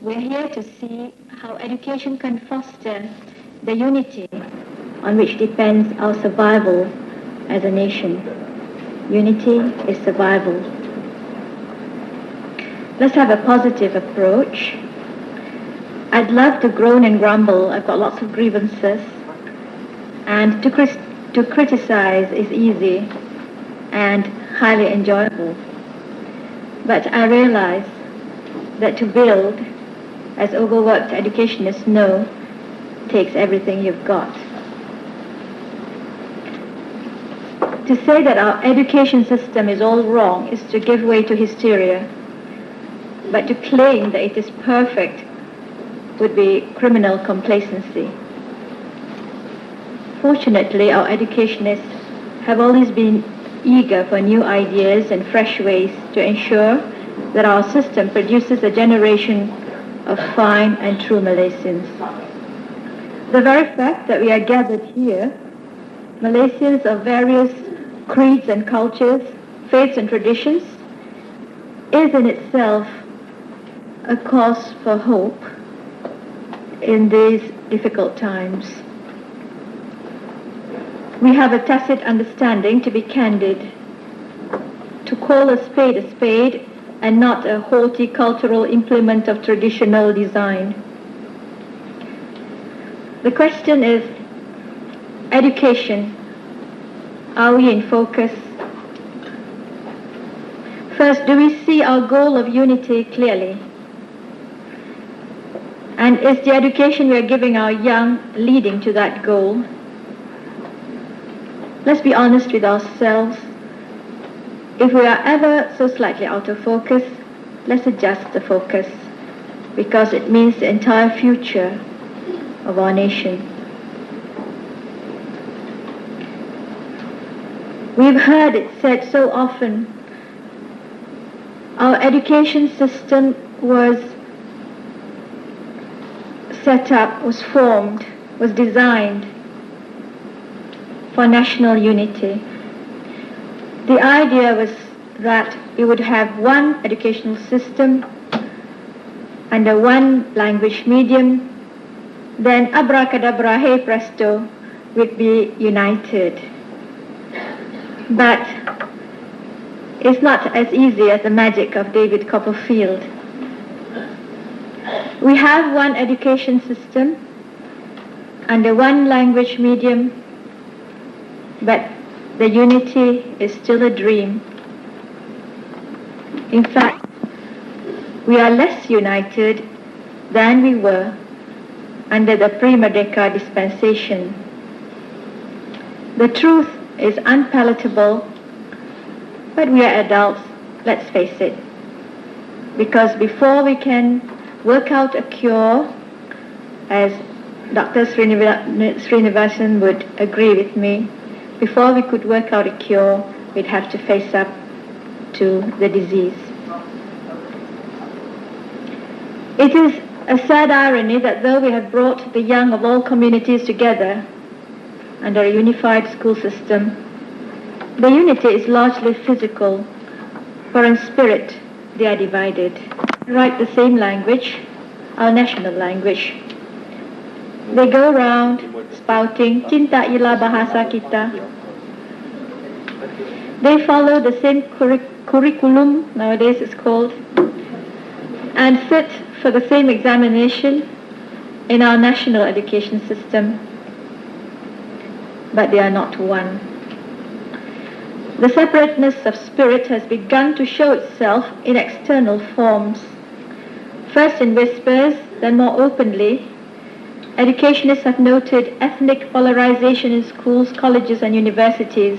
We're here to see how education can foster the unity on which depends our survival as a nation. Unity is survival. Let's have a positive approach. I'd love to groan and grumble. I've got lots of grievances. And to criticize is easy and highly enjoyable. But I realize that to build, as overworked educationists know, takes everything you've got. To say that our education system is all wrong is to give way to hysteria. But to claim that it is perfect would be criminal complacency. Fortunately, our educationists have always been eager for new ideas and fresh ways to ensure that our system produces a generation of fine and true Malaysians. The very fact that we are gathered here, Malaysians of various creeds and cultures, faiths and traditions, is in itself a cause for hope in these difficult times. We have a tacit understanding to be candid, to call a spade and not a haughty cultural implement of traditional design. The question is, education, are we in focus? First, do we see our goal of unity clearly? And is the education we are giving our young leading to that goal? Let's be honest with ourselves. If we are ever so slightly out of focus, let's adjust the focus, because it means the entire future of our nation. We've heard it said so often, our education system was set up, was formed, was designed for national unity. The idea was that we would have one educational system under one language medium, then abracadabra, hey presto, we'd be united. But it's not as easy as the magic of David Copperfield. We have one education system under one language medium, but the unity is still a dream. In fact, we are less united than we were under the pre-Merdeka dispensation. The truth is unpalatable, but we are adults, let's face it. Because before we can work out a cure, as Dr. Srinivasan would agree with me, before we could work out a cure, we'd have to face up to the disease. It is a sad irony that though we have brought the young of all communities together under a unified school system, the unity is largely physical, for in spirit they are divided. They write the same language, our national language. They go around spouting, cinta ialah bahasa kita. They follow the same curriculum, nowadays it's called, and sit for the same examination in our national education system. But they are not one. The separateness of spirit has begun to show itself in external forms. First in whispers, then more openly. Educationists have noted ethnic polarization in schools, colleges, and universities.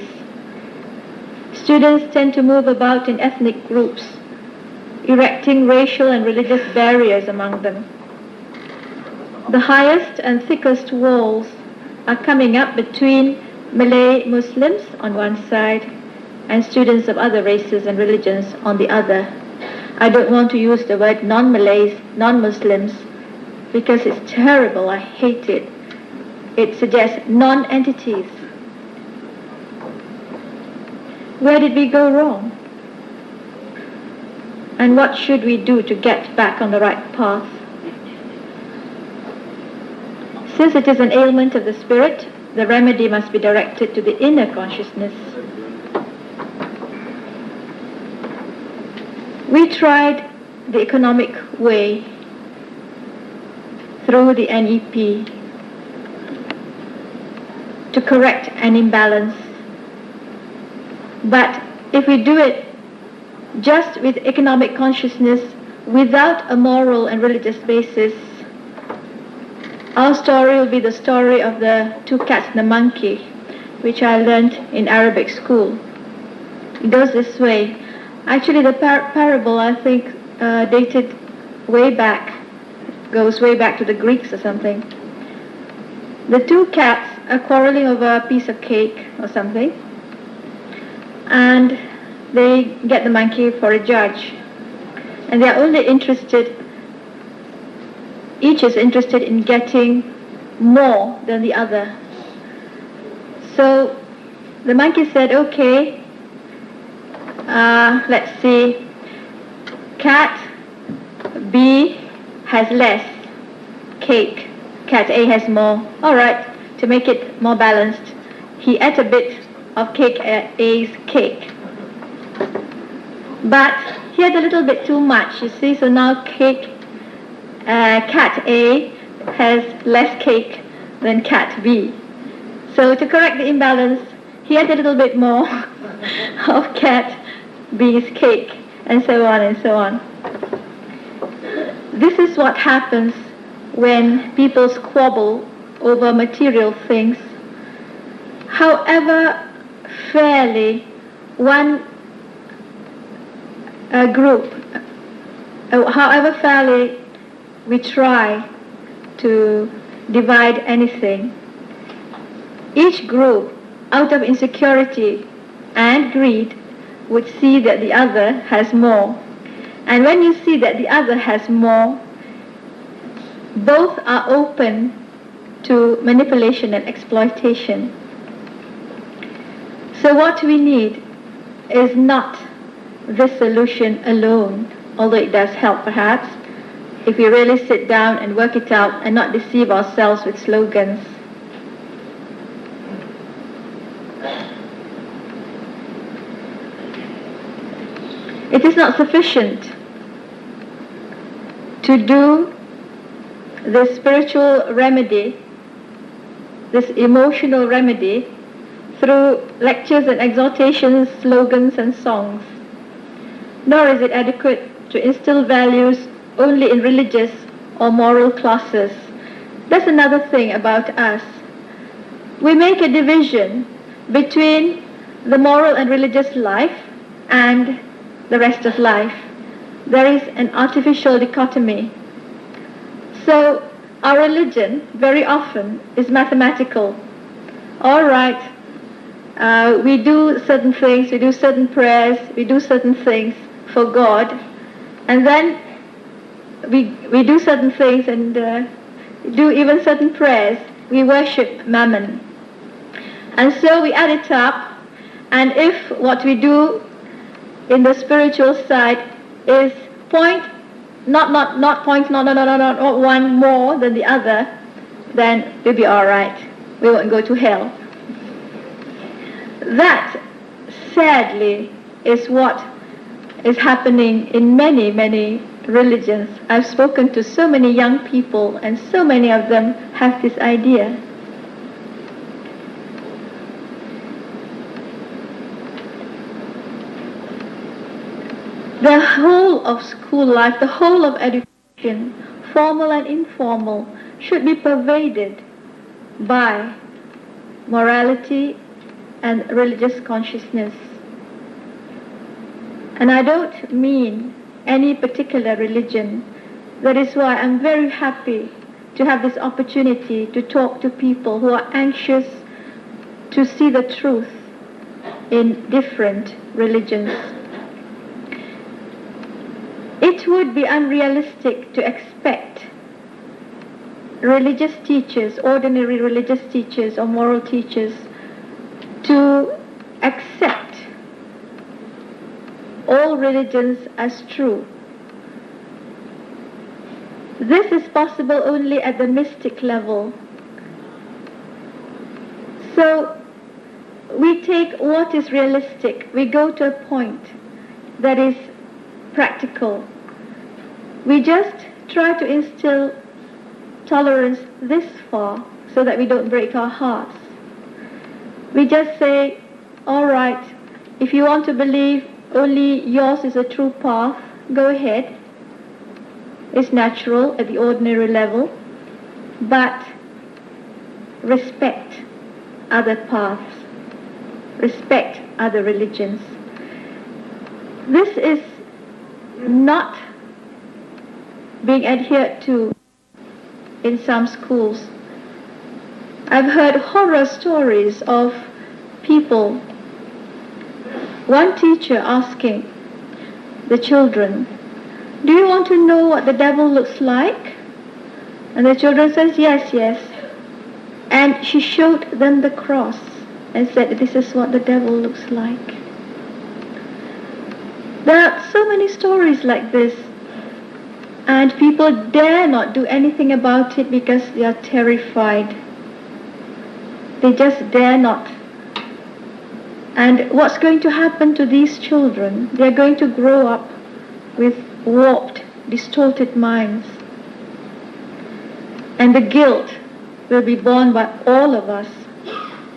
Students tend to move about in ethnic groups, erecting racial and religious barriers among them. The highest and thickest walls are coming up between Malay Muslims on one side and students of other races and religions on the other. I don't want to use the word non-Malays, non-Muslims, because it's terrible, I hate it. It suggests non-entities. Where did we go wrong? And what should we do to get back on the right path? Since it is an ailment of the spirit, the remedy must be directed to the inner consciousness. We tried the economic way through the NEP to correct an imbalance. But if we do it just with economic consciousness without a moral and religious basis, our story will be the story of the two cats and the monkey, which I learned in Arabic school. It goes this way. Actually, the parable, I think, goes way back to the Greeks or something. The two cats are quarreling over a piece of cake or something, and they get the monkey for a judge. And they are only each is interested in getting more than the other. So the monkey said, okay, let's see, cat B has less cake, cat A has more. All right, to make it more balanced, he ate a bit of cake A's cake. But he had a little bit too much, you see, so now cat A has less cake than cat B. So to correct the imbalance, he had a little bit more of cat B's cake, and so on and so on. This is what happens when people squabble over material things. However fairly however fairly we try to divide anything, each group, out of insecurity and greed, would see that the other has more. And when you see that the other has more, both are open to manipulation and exploitation. So what we need is not this solution alone, although it does help perhaps, if we really sit down and work it out and not deceive ourselves with slogans. It is not sufficient to do this spiritual remedy, this emotional remedy, through lectures and exhortations, slogans and songs. Nor is it adequate to instill values only in religious or moral classes. That's another thing about us. We make a division between the moral and religious life and the rest of life. There is an artificial dichotomy. So our religion very often is mathematical. All right, we do certain things, we do certain prayers, we do certain things for God, and then we do certain things and do even certain prayers. We worship Mammon. And so we add it up, and if what we do in the spiritual side is not one more than the other, then we'll be all right. We won't go to hell. That, sadly, is what is happening in many, many religions. I've spoken to so many young people, and so many of them have this idea. The whole of school life, the whole of education, formal and informal, should be pervaded by morality and religious consciousness. And I don't mean any particular religion. That is why I'm very happy to have this opportunity to talk to people who are anxious to see the truth in different religions. It would be unrealistic to expect religious teachers, ordinary religious teachers or moral teachers, to accept all religions as true. This is possible only at the mystic level, So we take what is realistic, we go to a point that is practical. We just try to instill tolerance this far so that we don't break our hearts. We just say, all right, if you want to believe only yours is a true path, go ahead. It's natural at the ordinary level, but respect other paths, respect other religions. This is not being adhered to in some schools. I've heard horror stories of people, one teacher asking the children, do you want to know what the devil looks like? And the children says, yes, yes. And she showed them the cross and said, this is what the devil looks like. There are so many stories like this, and people dare not do anything about it because they are terrified. They just dare not. And what's going to happen to these children? They're going to grow up with warped, distorted minds. And the guilt will be borne by all of us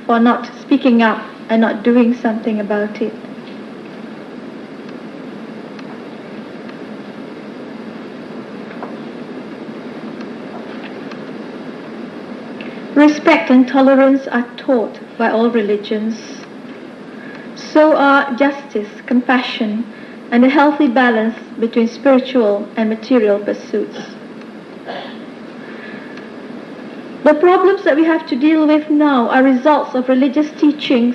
for not speaking up and not doing something about it. Respect and tolerance are taught by all religions. So are justice, compassion, and a healthy balance between spiritual and material pursuits. The problems that we have to deal with now are results of religious teachings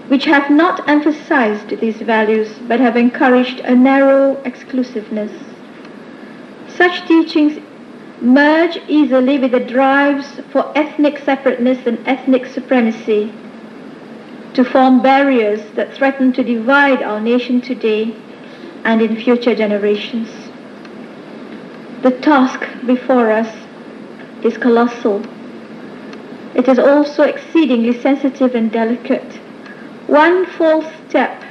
which have not emphasized these values but have encouraged a narrow exclusiveness. Such teachings merge easily with the drives for ethnic separateness and ethnic supremacy to form barriers that threaten to divide our nation today and in future generations. The task before us is colossal. It is also exceedingly sensitive and delicate. One false step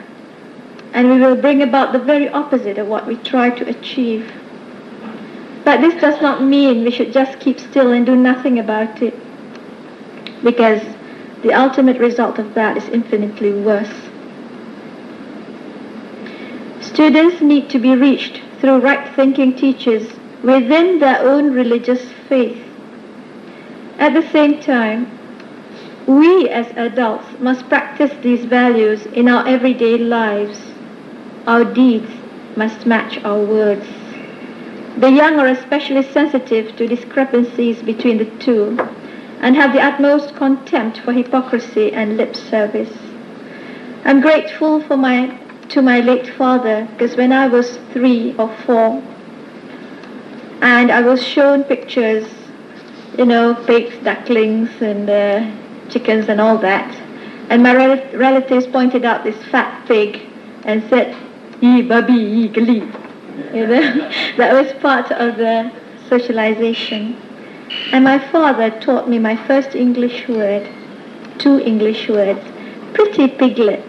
and we will bring about the very opposite of what we try to achieve. But this does not mean we should just keep still and do nothing about it, because the ultimate result of that is infinitely worse. Students need to be reached through right-thinking teachers within their own religious faith. At the same time, we as adults must practice these values in our everyday lives. Our deeds must match our words. The young are especially sensitive to discrepancies between the two and have the utmost contempt for hypocrisy and lip service. I'm grateful to my late father, because when I was 3 or 4 and I was shown pictures, pigs, ducklings and chickens and all that, and my relatives pointed out this fat pig and said, "Ye babi, ye gali." That was part of the socialization. And my father taught me my first English word, 2 English words, pretty piglet.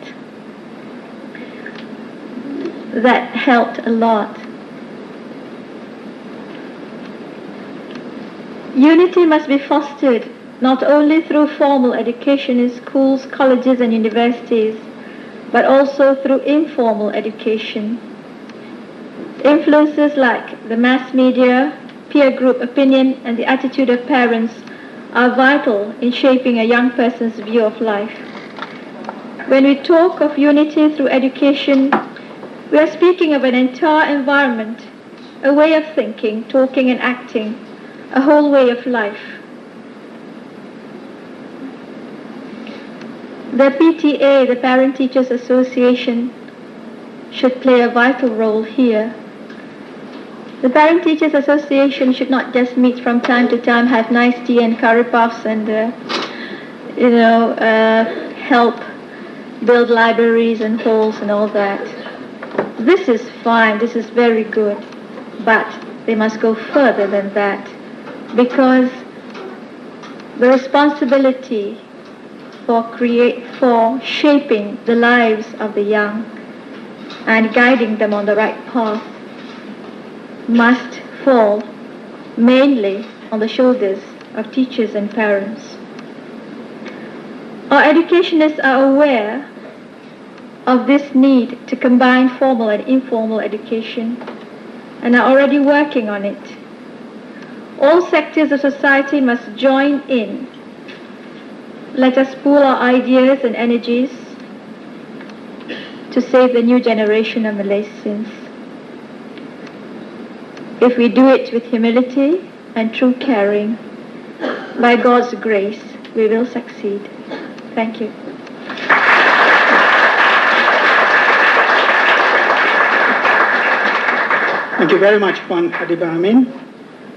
That helped a lot. Unity must be fostered not only through formal education in schools, colleges and universities, but also through informal education. Influences like the mass media, peer group opinion, and the attitude of parents are vital in shaping a young person's view of life. When we talk of unity through education, we are speaking of an entire environment, a way of thinking, talking and acting, a whole way of life. The PTA, the Parent Teachers Association, should play a vital role here. The Parent Teachers Association should not just meet from time to time, have nice tea and curry puffs and, help build libraries and halls and all that. This is fine, this is very good, but they must go further than that, because the responsibility for shaping the lives of the young and guiding them on the right path must fall mainly on the shoulders of teachers and parents. Our educationists are aware of this need to combine formal and informal education and are already working on it. All sectors of society must join in. Let us pool our ideas and energies to save the new generation of Malaysians. If we do it with humility and true caring, by God's grace, we will succeed. Thank you. Thank you very much, Puan Abidah Amin.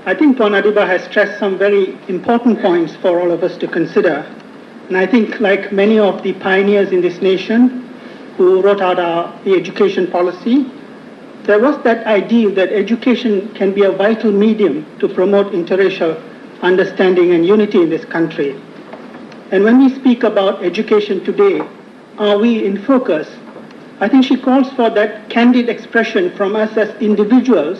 I think Puan Abidah has stressed some very important points for all of us to consider. And I think, like many of the pioneers in this nation who wrote out the education policy, there was that ideal that education can be a vital medium to promote interracial understanding and unity in this country. And when we speak about education today, are we in focus? I think she calls for that candid expression from us as individuals,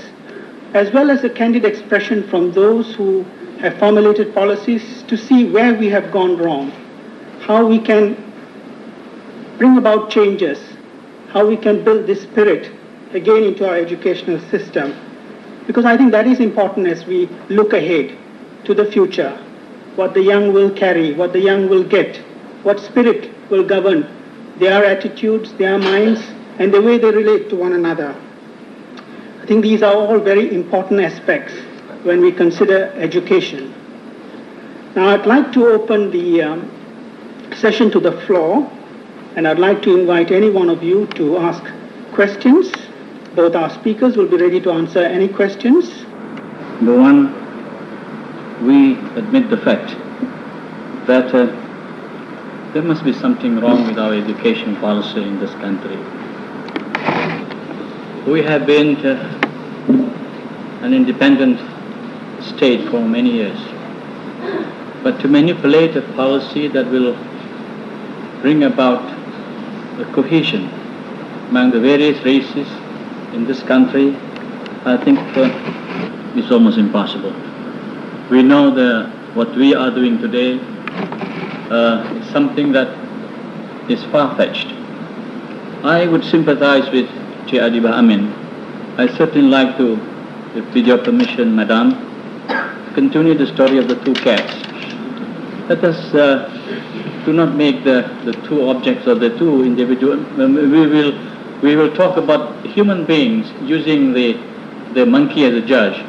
as well as a candid expression from those who have formulated policies to see where we have gone wrong, how we can bring about changes, how we can build this spirit again into our educational system. Because I think that is important as we look ahead to the future, what the young will carry, what the young will get, what spirit will govern their attitudes, their minds, and the way they relate to one another. I think these are all very important aspects when we consider education. Now I'd like to open the session to the floor, and I'd like to invite any one of you to ask questions. Both our speakers will be ready to answer any questions. Number one, we admit the fact that there must be something wrong with our education policy in this country. We have been an independent state for many years, but to manipulate a policy that will bring about the cohesion among the various races in this country, I think is almost impossible. We know that what we are doing today is something that is far-fetched. I would sympathize with Puan Abidah Amin. I certainly like to, with your permission, Madam, continue the story of the two cats. Let us do not make the two objects or the two individual. We will talk about human beings using the monkey as a judge.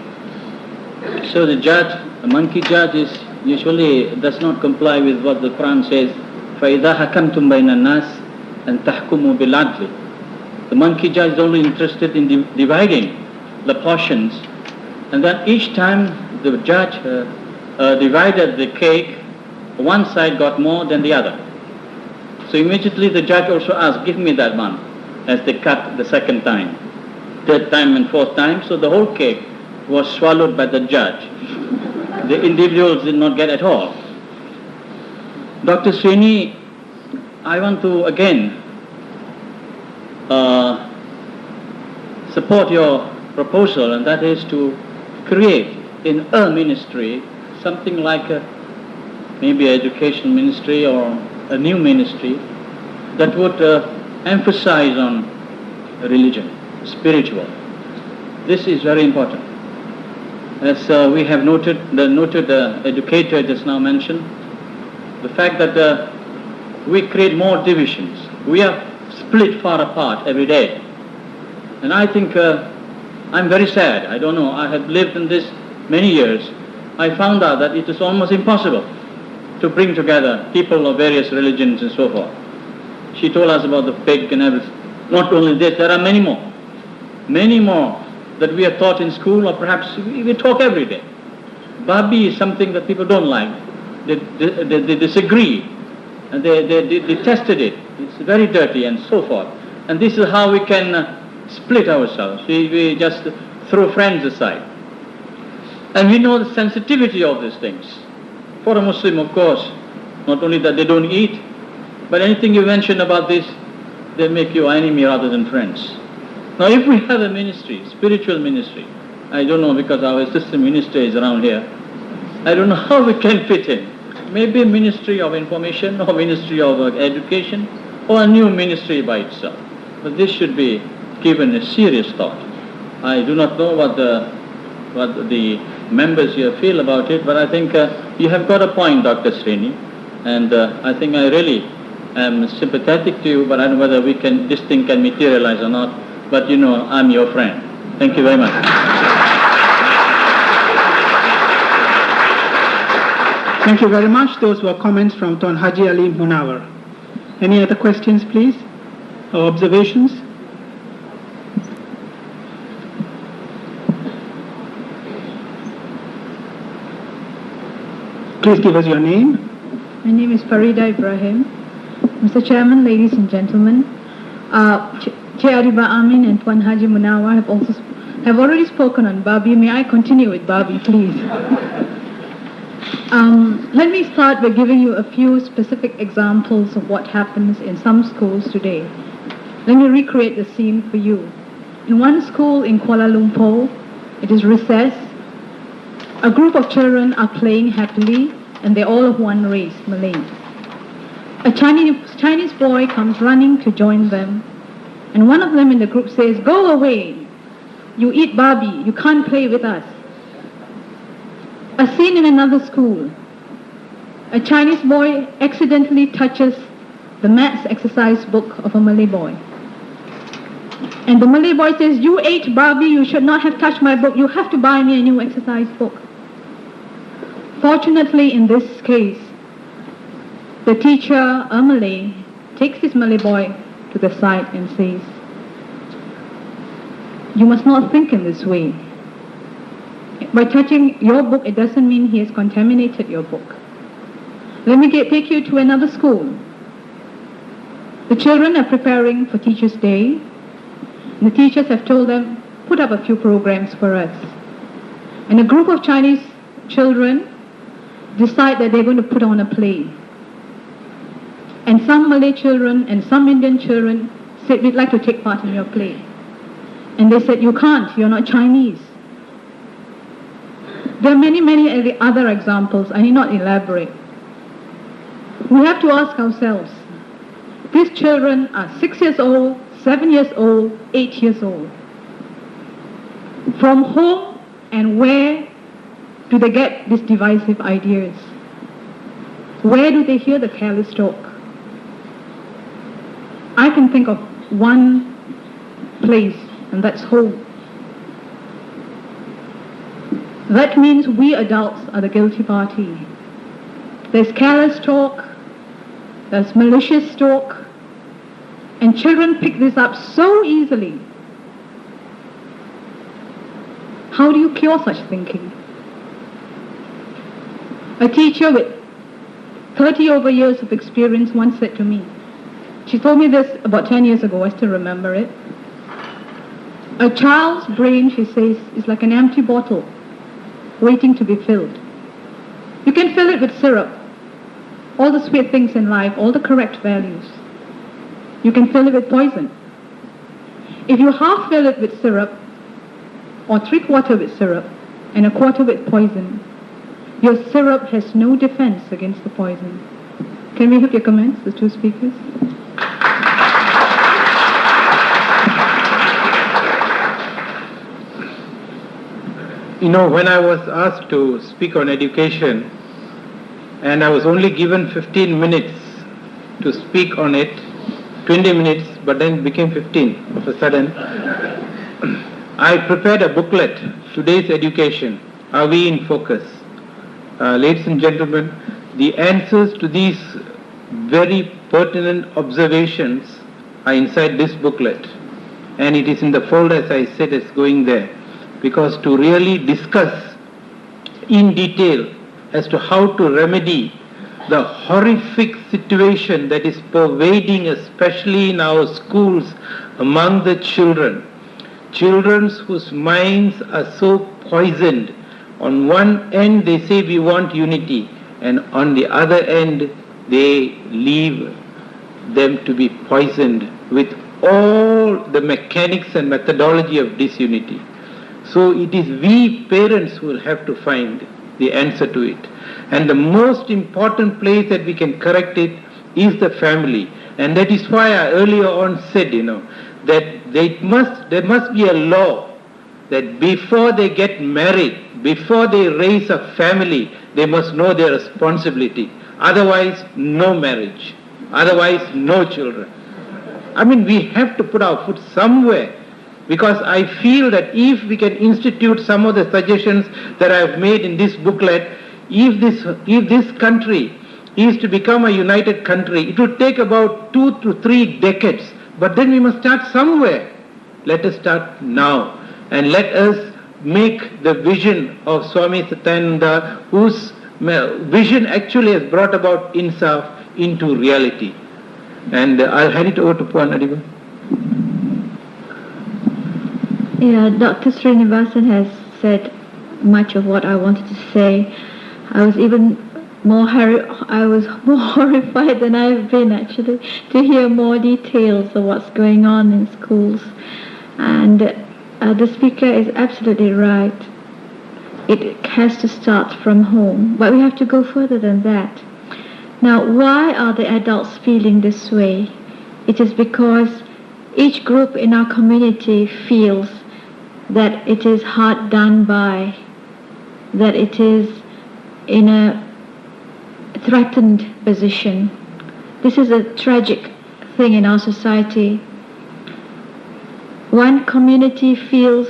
So the judge, a monkey judge, is usually does not comply with what the Quran says. فَإِذَا حَكَمْتُمْ بَيْنَ النَّاسِ أَن تَحْكُمُوا بِالْعَدْلِ. The monkey judge is only interested in dividing the portions, and then each time the judge divided the cake, one side got more than the other. So immediately the judge also asked, "Give me that one," as they cut the second time, third time and fourth time. So the whole cake was swallowed by the judge. The individuals did not get at all. Dr. Srini, I want to again support your proposal, and that is to create in a ministry something like maybe an education ministry or a new ministry that would emphasize on religion, spiritual. This is very important. As we have noted, the noted educator just now mentioned, the fact that we create more divisions. We are split far apart every day. And I think I'm very sad. I don't know. I have lived in this many years. I found out that it is almost impossible to bring together people of various religions and so forth. She told us about the pig and everything. Not only this, there are many more that we are taught in school, or perhaps we talk every day. Babi is something that people don't like. They disagree, and they detested it. It's very dirty and so forth. And this is how we can split ourselves. We just throw friends aside. And we know the sensitivity of these things. For a Muslim, of course, not only that they don't eat, But anything you mention about this, they make you enemy rather than friends. Now if we have a ministry, spiritual ministry, I don't know because our assistant minister is around here, I don't know how we can fit in. Maybe a ministry of information or ministry of education or a new ministry by itself. But this should be given a serious thought. I do not know what the members here feel about it, but I think you have got a point, Dr. Srini, and I think I really am sympathetic to you, but I don't know whether this thing can materialize or not, but you know, I'm your friend. Thank you very much. Thank you very much. Those were comments from Tuan Haji Ali Munawar. Any other questions, please, or observations? Please give us your name. My name is Farida Ibrahim. Mr. Chairman, ladies and gentlemen, Chair Abidah Amin and Puan Haji Munawar have already spoken on Babi. May I continue with Babi, please? Let me start by giving you a few specific examples of what happens in some schools today. Let me recreate the scene for you. In one school in Kuala Lumpur, it is recess. A group of children are playing happily, and they're all of one race, Malay. A Chinese boy comes running to join them, and one of them in the group says, "Go away, you eat Barbie, you can't play with us." A scene in another school. A Chinese boy accidentally touches the maths exercise book of a Malay boy. And the Malay boy says, "You ate Barbie, you should not have touched my book, you have to buy me a new exercise book." Fortunately, in this case, the teacher, a Malay, takes this Malay boy to the side and says, "You must not think in this way. By touching your book, it doesn't mean he has contaminated your book. Let me take you to another school. The children are preparing for Teachers' Day. And the teachers have told them, put up a few programs for us. And a group of Chinese children decide that they're going to put on a play. And some Malay children and some Indian children said, "We'd like to take part in your play." And they said, "You can't, you're not Chinese." There are many, many other examples. I need not elaborate. We have to ask ourselves, these children are 6 years old, 7 years old, 8 years old. From whom and where do they get these divisive ideas? Where do they hear the careless talk? I can think of one place, and that's home. That means we adults are the guilty party. There's careless talk, there's malicious talk, and children pick this up so easily. How do you cure such thinking? A teacher with 30 over years of experience once said to me, she told me this about 10 years ago, I still remember it. A child's brain, she says, is like an empty bottle waiting to be filled. You can fill it with syrup, all the sweet things in life, all the correct values. You can fill it with poison. If you half fill it with syrup, or 3/4 with syrup, and 1/4 with poison, your syrup has no defense against the poison. Can we have your comments, the two speakers? You know, when I was asked to speak on education, and I was only given 15 minutes to speak on it, 20 minutes, but then it became 15 of a sudden, I prepared a booklet, Today's Education, Are We in Focus? Ladies and gentlemen, the answers to these very pertinent observations are inside this booklet, and it is in the folder, as I said, it's going there, because to really discuss in detail as to how to remedy the horrific situation that is pervading, especially in our schools, among the children whose minds are so poisoned. On one end they say we want unity, and on the other end they leave them to be poisoned with all the mechanics and methodology of disunity. So it is we parents who will have to find the answer to it. And the most important place that we can correct it is the family. And that is why I earlier on said, that there must be a law that before they get married, before they raise a family, they must know their responsibility. Otherwise, no marriage. Otherwise, no children. I mean, we have to put our foot somewhere, because I feel that if we can institute some of the suggestions that I have made in this booklet, if this country is to become a united country, it will take about 2 to 3 decades. But then we must start somewhere. Let us start now. And let us make the vision of Swami Satyananda, whose vision actually has brought about Insaf, into reality. And I'll hand it over to Puan Abidah. Yeah, Dr. Srinivasan has said much of what I wanted to say. I was more horrified than I've been, actually, to hear more details of what's going on in schools. And the speaker is absolutely right. It has to start from home, but we have to go further than that. Now, why are the adults feeling this way? It is because each group in our community feels that it is hard done by, that it is in a threatened position. This is a tragic thing in our society. One community feels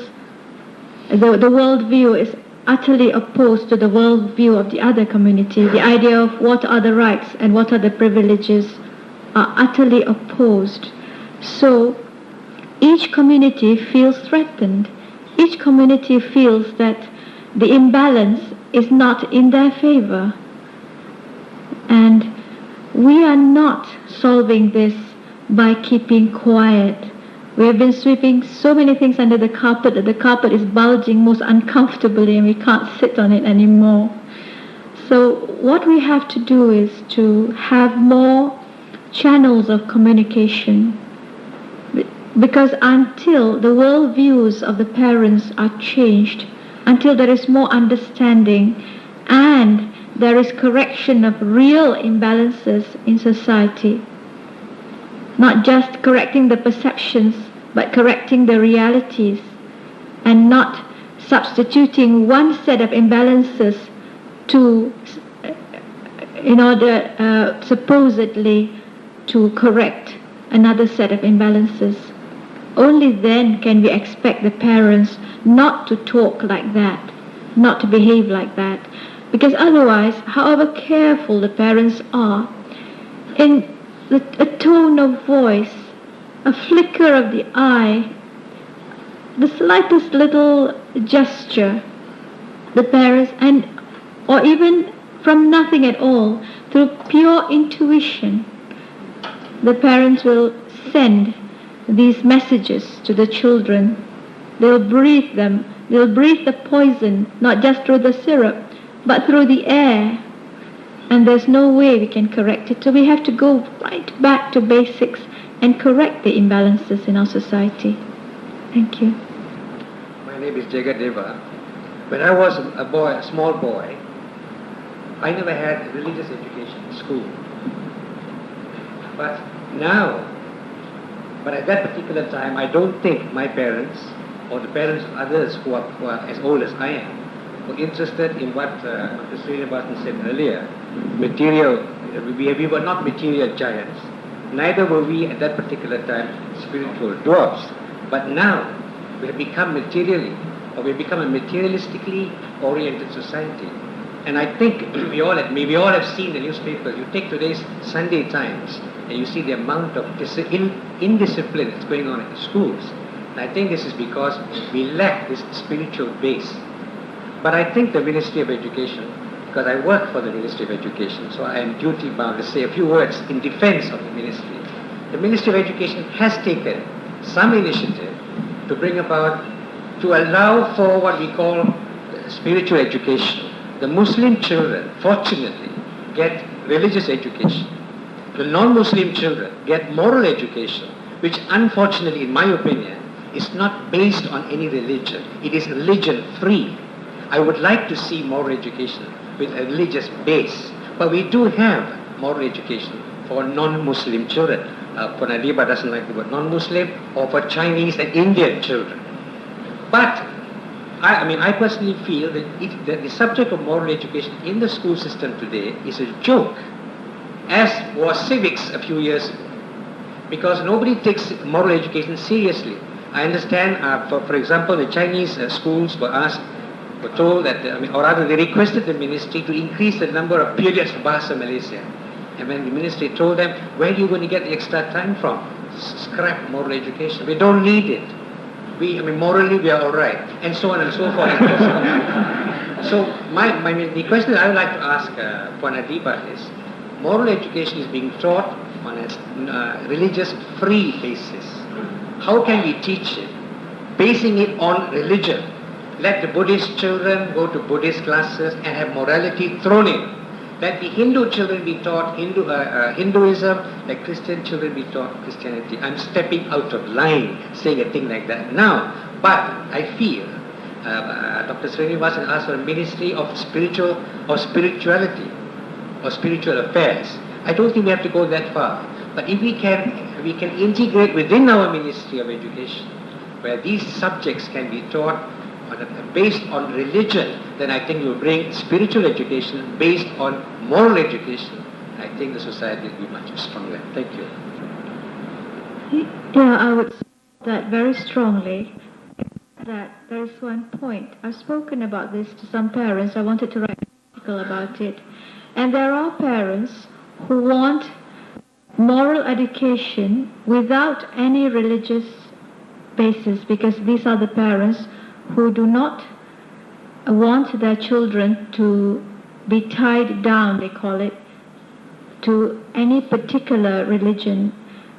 the worldview is utterly opposed to the worldview of the other community. The idea of what are the rights and what are the privileges are utterly opposed. So each community feels threatened. Each community feels that the imbalance is not in their favor. And we are not solving this by keeping quiet. We have been sweeping so many things under the carpet that the carpet is bulging most uncomfortably and we can't sit on it anymore. So what we have to do is to have more channels of communication, because until the worldviews of the parents are changed, until there is more understanding and there is correction of real imbalances in society, not just correcting the perceptions, but correcting the realities, and not substituting one set of imbalances in order supposedly to correct another set of imbalances. Only then can we expect the parents not to talk like that, not to behave like that. Because otherwise, however careful the parents are, in a tone of voice, a flicker of the eye, the slightest little gesture, the parents, or even from nothing at all, through pure intuition, the parents will send these messages to the children. They'll breathe them. They'll breathe the poison, not just through the syrup, but through the air. And there's no way we can correct it. So we have to go right back to basics and correct the imbalances in our society. Thank you. My name is Jagadeva. When I was a small boy, I never had religious education in school. But at that particular time, I don't think my parents or the parents of others who are as old as I am were interested in what Dr. Srinivasan said earlier. We were not material giants. Neither were we at that particular time spiritual dwarfs. But now we have become a materialistically oriented society. And I think we all have seen the newspapers. You take today's Sunday Times and you see the amount of indiscipline that's going on in the schools. And I think this is because we lack this spiritual base. But I think the Ministry of Education, because I work for the Ministry of Education, so I am duty bound to say a few words in defense of the Ministry. The Ministry of Education has taken some initiative to allow for what we call spiritual education. The Muslim children, fortunately, get religious education. the non-Muslim children get moral education, which unfortunately, in my opinion, is not based on any religion. It is religion-free. I would like to see moral education with a religious base, but we do have moral education for non-Muslim children. Puan Abidah doesn't like the word non-Muslim, or for Chinese and Indian children. But I personally feel that the subject of moral education in the school system today is a joke, as was civics a few years ago, because nobody takes moral education seriously. I understand, for example, the Chinese schools were told that, or rather they requested the ministry to increase the number of periods for Bahasa Malaysia. And when the ministry told them, where are you going to get the extra time from? Scrap moral education. We don't need it. Morally we are all right. And so on and so forth. So the question I would like to ask Puan Abidah is, moral education is being taught on a religious-free basis. How can we teach it? Basing it on religion. Let the Buddhist children go to Buddhist classes and have morality thrown in. Let the Hindu children be taught Hinduism, let Christian children be taught Christianity. I'm stepping out of line saying a thing like that now. But I feel Dr. Srinivasan asked for a ministry of spirituality or spiritual affairs. I don't think we have to go that far. But if we can integrate within our Ministry of Education, where these subjects can be taught based on religion, then I think we'll bring spiritual education based on moral education. I think the society will be much stronger. Thank you. Yeah, I would say that very strongly. That there is one point. I've spoken about this to some parents. I wanted to write an article about it. And there are parents who want moral education without any religious basis, because these are the parents who do not want their children to be tied down, they call it, to any particular religion.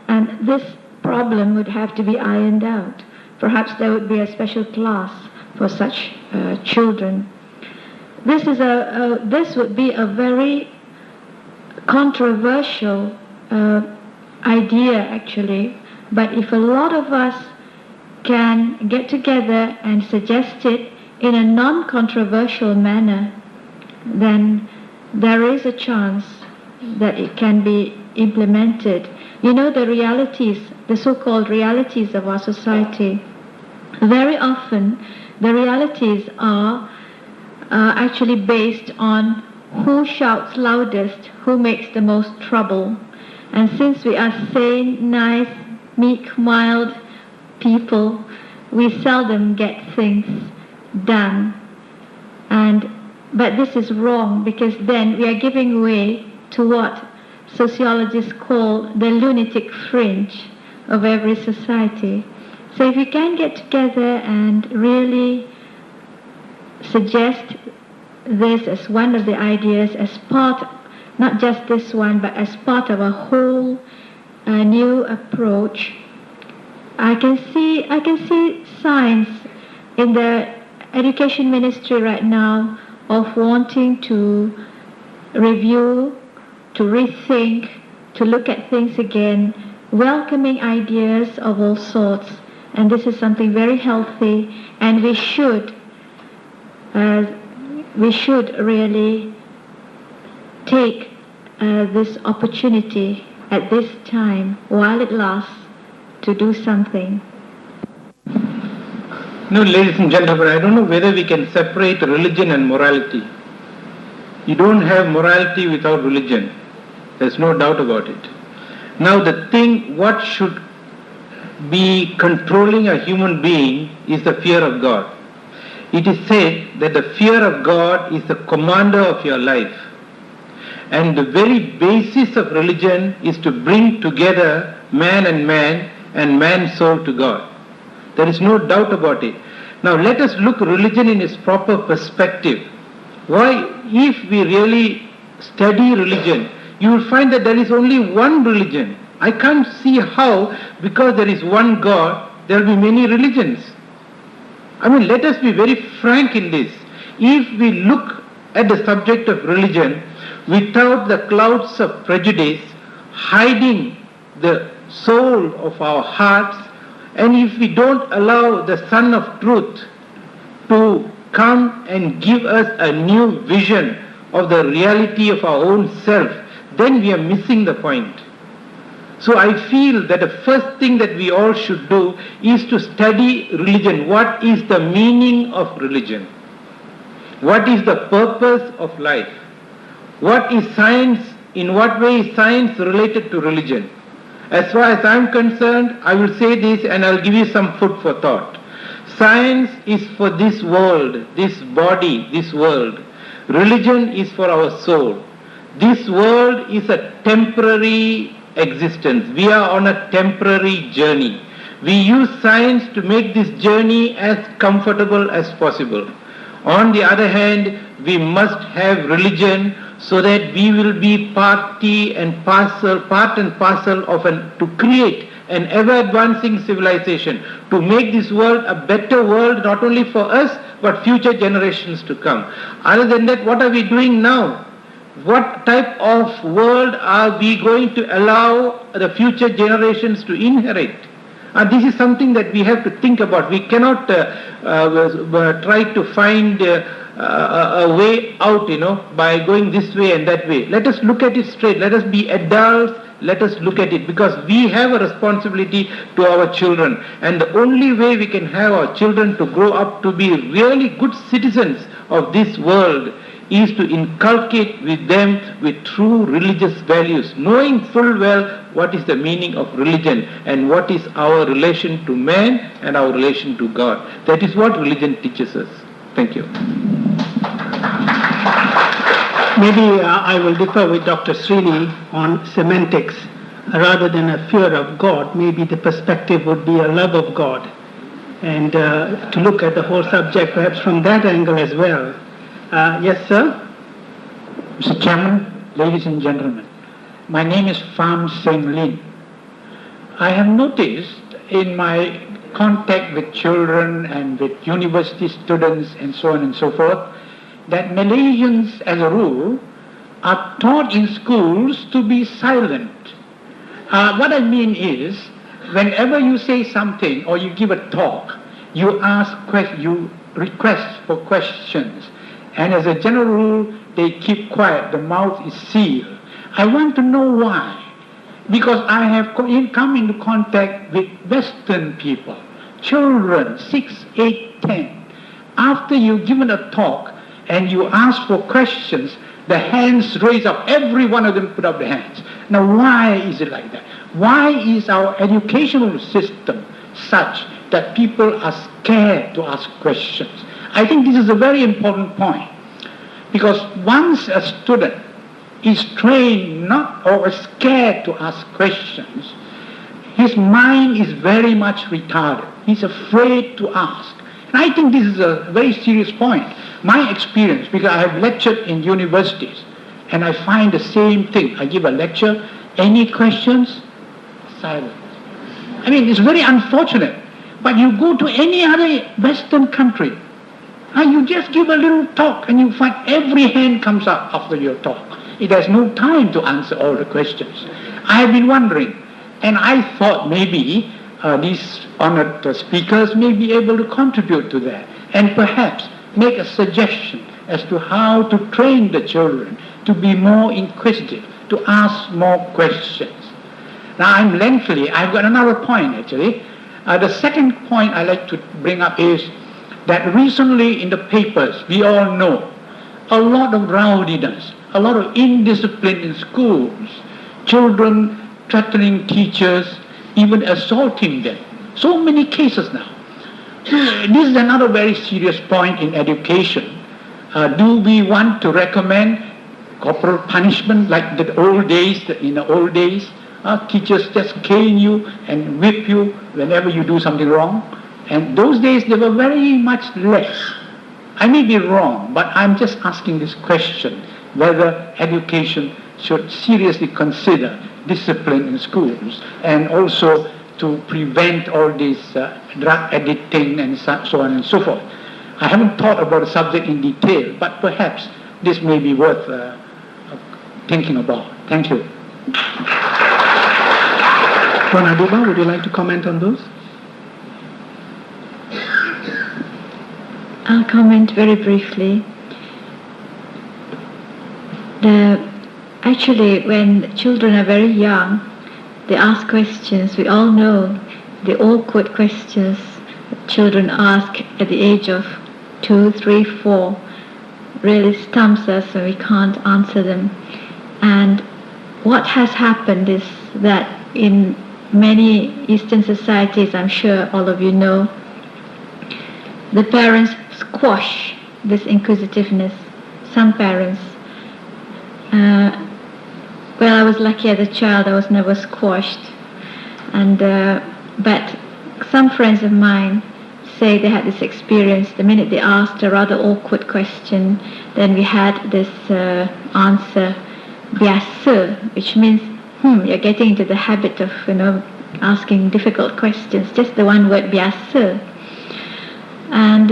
And this problem would have to be ironed out. Perhaps there would be a special class for such children. This would be a very controversial idea, actually. But if a lot of us can get together and suggest it in a non-controversial manner, then there is a chance that it can be implemented. You know, the realities, the so-called realities of our society, very often the realities are actually based on who shouts loudest, who makes the most trouble. And since we are sane, nice, meek, mild people, we seldom get things done. But this is wrong, because then we are giving way to what sociologists call the lunatic fringe of every society. So if we can get together and really suggest this as one of the ideas, as part, not just this one, but as part of a whole new approach, I can see signs in the education ministry right now of wanting to review, to rethink, to look at things again, welcoming ideas of all sorts. And this is something very healthy, and we should really take this opportunity at this time, while it lasts, to do something. No, ladies and gentlemen, I don't know whether we can separate religion and morality. You don't have morality without religion. There's no doubt about it. Now the thing, what should be controlling a human being is the fear of God. It is said that the fear of God is the commander of your life. And the very basis of religion is to bring together man and man's soul to God. There is no doubt about it. Now let us look religion in its proper perspective. Why, if we really study religion, you will find that there is only one religion. I can't see how, because there is one God, there will be many religions. Let us be very frank in this. If we look at the subject of religion without the clouds of prejudice, hiding the soul of our hearts, and if we don't allow the Son of Truth to come and give us a new vision of the reality of our own self, then we are missing the point. So I feel that the first thing that we all should do is to study religion. What is the meaning of religion? What is the purpose of life? What is science? In what way is science related to religion? As far as I am concerned, I will say this and I'll give you some food for thought. Science is for this world, this body, this world. Religion is for our soul. This world is a temporary existence. We are on a temporary journey. We use science to make this journey as comfortable as possible. On the other hand, we must have religion so that we will be part and parcel of to create an ever-advancing civilization, to make this world a better world not only for us but future generations to come. Other than that, what are we doing now? What type of world are we going to allow the future generations to inherit? This is something that we have to think about. We cannot try to find a way out, by going this way and that way. Let us look at it straight. Let us be adults. Let us look at it, because we have a responsibility to our children. And the only way we can have our children to grow up to be really good citizens of this world is to inculcate with them with true religious values, knowing full well what is the meaning of religion and what is our relation to man and our relation to God. That is what religion teaches us. Thank you. Maybe I will differ with Dr. Srini on semantics. Rather than a fear of God, maybe the perspective would be a love of God. And to look at the whole subject perhaps from that angle as well. Yes, sir? Mr. Chairman, ladies and gentlemen, my name is Pham Seng Lin. I have noticed in my contact with children and with university students and so on and so forth that Malaysians as a rule are taught in schools to be silent. What I mean is, whenever you say something or you give a talk, you request for questions. And as a general rule, they keep quiet. The mouth is sealed. I want to know why. Because I have come into contact with Western people, children, 6, 8, 10. After you've given a talk and you ask for questions, the hands raise up. Every one of them put up their hands. Now, why is it like that? Why is our educational system such that people are scared to ask questions? I think this is a very important point, because once a student is trained not or scared to ask questions, his mind is very much retarded. He's afraid to ask. And I think this is a very serious point. My experience, because I have lectured in universities, and I find the same thing. I give a lecture, any questions? Silence. I mean, it's very unfortunate. But you go to any other Western country, and you just give a little talk and you find every hand comes up after your talk. It has no time to answer all the questions. I have been wondering, and I thought maybe these honored speakers may be able to contribute to that and perhaps make a suggestion as to how to train the children to be more inquisitive, to ask more questions. Now I've got another point actually. The second point I like to bring up is that recently in the papers, we all know, a lot of rowdiness, a lot of indiscipline in schools, children threatening teachers, even assaulting them. So many cases now. This is another very serious point in education. Do we want to recommend corporal punishment like in the old days? Teachers just cane you and whip you whenever you do something wrong. And those days they were very much less. I may be wrong, but I'm just asking this question, whether education should seriously consider discipline in schools and also to prevent all this drug addicting and so on and so forth. I haven't thought about the subject in detail, but perhaps this may be worth thinking about. Thank you. Puan Abidah, would you like to comment on those? I'll comment very briefly. Actually, when children are very young, they ask questions. We all know the awkward questions that children ask at the age of 2, 3, 4 really stumps us when we can't answer them. And what has happened is that in many Eastern societies, I'm sure all of you know, the parents squash this inquisitiveness. Some parents. Well, I was lucky as a child, I was never squashed. But some friends of mine say they had this experience. The minute they asked a rather awkward question, then we had this answer, biasa, which means, you're getting into the habit of, asking difficult questions. Just the one word, biasa. And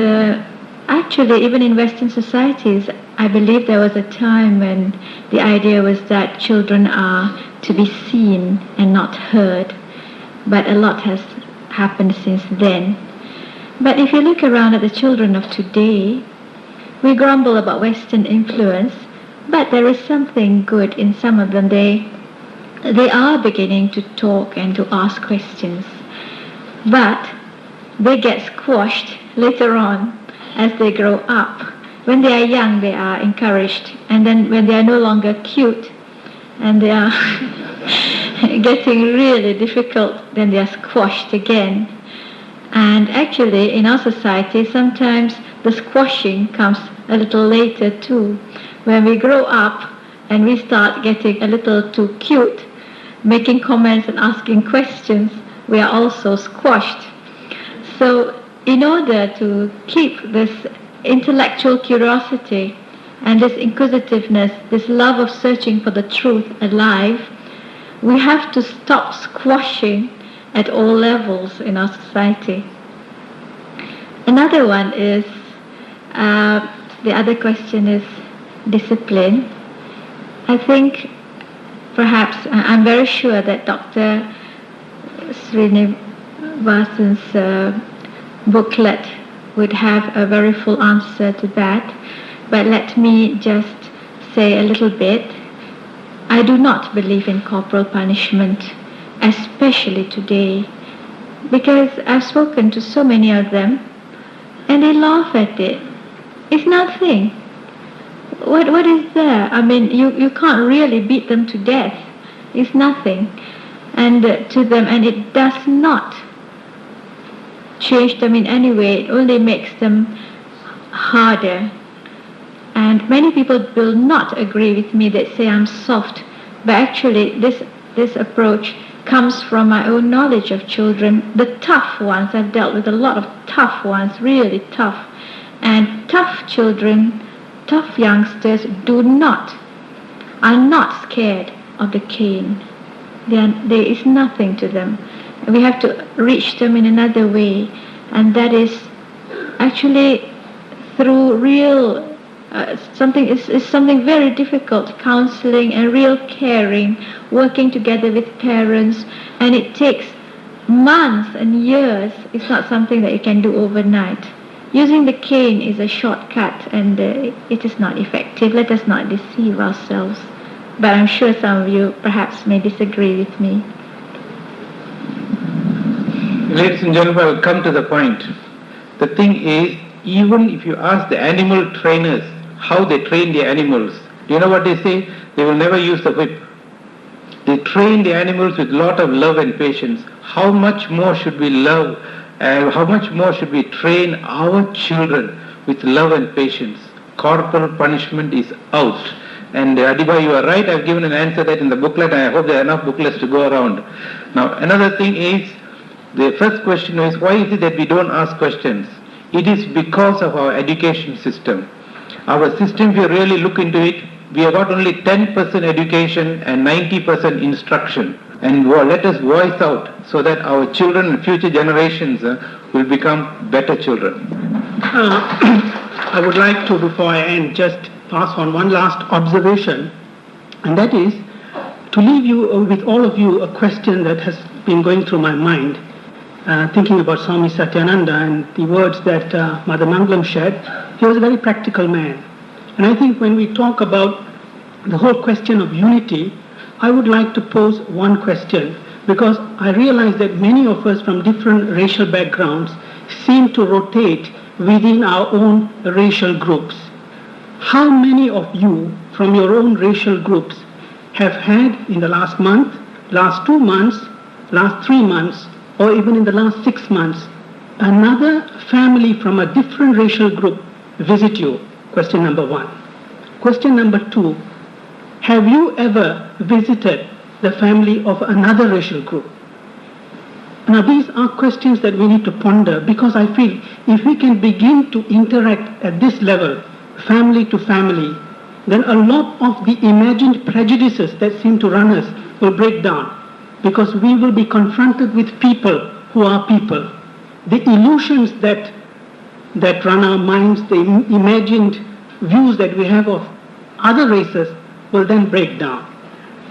actually, even in Western societies, I believe there was a time when the idea was that children are to be seen and not heard. But a lot has happened since then. But if you look around at the children of today, we grumble about Western influence, but there is something good in some of them. They are beginning to talk and to ask questions. But they get squashed later on as they grow up. When they are young, they are encouraged. And then when they are no longer cute and they are getting really difficult, then they are squashed again. And actually, in our society, sometimes the squashing comes a little later too. When we grow up and we start getting a little too cute, making comments and asking questions, we are also squashed. So in order to keep this intellectual curiosity and this inquisitiveness, this love of searching for the truth alive, we have to stop squashing at all levels in our society. Another one is, the other question is discipline. I think perhaps, I'm very sure that Dr. Srinivasan's booklet would have a very full answer to that, but let me just say a little bit. I do not believe in corporal punishment, especially today, because I've spoken to so many of them and they laugh at it. It's nothing. What is there? I mean, you can't really beat them to death. It's nothing. And to them, and it does not change them in any way. It only makes them harder. And many people will not agree with me that say I'm soft. But actually, this approach comes from my own knowledge of children. The tough ones, I've dealt with a lot of tough ones, really tough. And tough children, tough youngsters are not scared of the cane. There is nothing to them. We have to reach them in another way, and that is actually through real something very difficult, counseling and real caring, working together with parents, and it takes months and years. It's not something that you can do overnight. Using the cane is a shortcut, and it is not effective. Let us not deceive ourselves. But I'm sure some of you perhaps may disagree with me. Ladies and gentlemen, I will come to the point. The thing is, even if you ask the animal trainers how they train the animals, do you know what they say? They will never use the whip. They train the animals with a lot of love and patience. How much more should we love, how much more should we train our children with love and patience? Corporal punishment is out. And Adiba, you are right, I've given an answer that in the booklet, and I hope there are enough booklets to go around. Now, another thing is, the first question is, why is it that we don't ask questions? It is because of our education system. Our system, if you really look into it, we have got only 10% education and 90% instruction. And let us voice out so that our children and future generations will become better children. I would like to, before I end, just pass on one last observation, and that is to leave you with all of you a question that has been going through my mind, thinking about Swami Satyananda and the words that Mother Mangalam shared. He was a very practical man. And I think when we talk about the whole question of unity, I would like to pose one question, because I realize that many of us from different racial backgrounds seem to rotate within our own racial groups. How many of you from your own racial groups have had in the last month, last 2 months, last 3 months, or even in the last 6 months, another family from a different racial group visit you? Question number 1. Question number 2, have you ever visited the family of another racial group? Now these are questions that we need to ponder, because I feel if we can begin to interact at this level, family to family, then a lot of the imagined prejudices that seem to run us will break down, because we will be confronted with people who are people. The illusions that run our minds, the imagined views that we have of other races will then break down.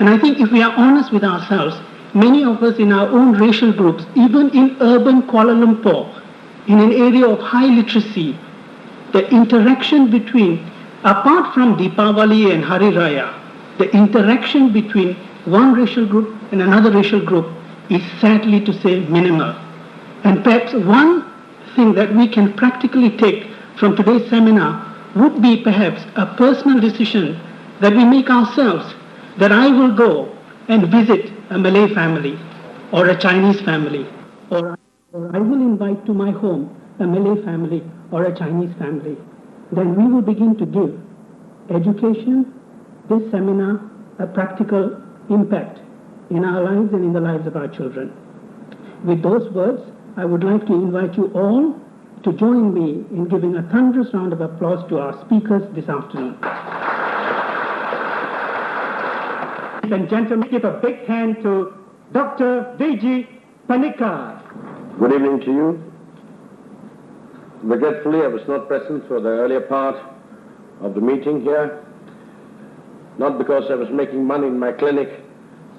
And I think if we are honest with ourselves, many of us in our own racial groups, even in urban Kuala Lumpur, in an area of high literacy, the interaction between, apart from Deepavali and Hari Raya, the interaction between one racial group and another racial group is sadly to say minimal. And perhaps one thing that we can practically take from today's seminar would be perhaps a personal decision that we make ourselves, that I will go and visit a Malay family or a Chinese family, or I will invite to my home a Malay family or a Chinese family. Then we will begin to give education, this seminar, a practical impact in our lives and in the lives of our children. With those words, I would like to invite you all to join me in giving a thunderous round of applause to our speakers this afternoon. Ladies and gentlemen, give a big hand to Dr. Deji Panikar. Good evening to you. Regretfully, I was not present for the earlier part of the meeting here, not because I was making money in my clinic,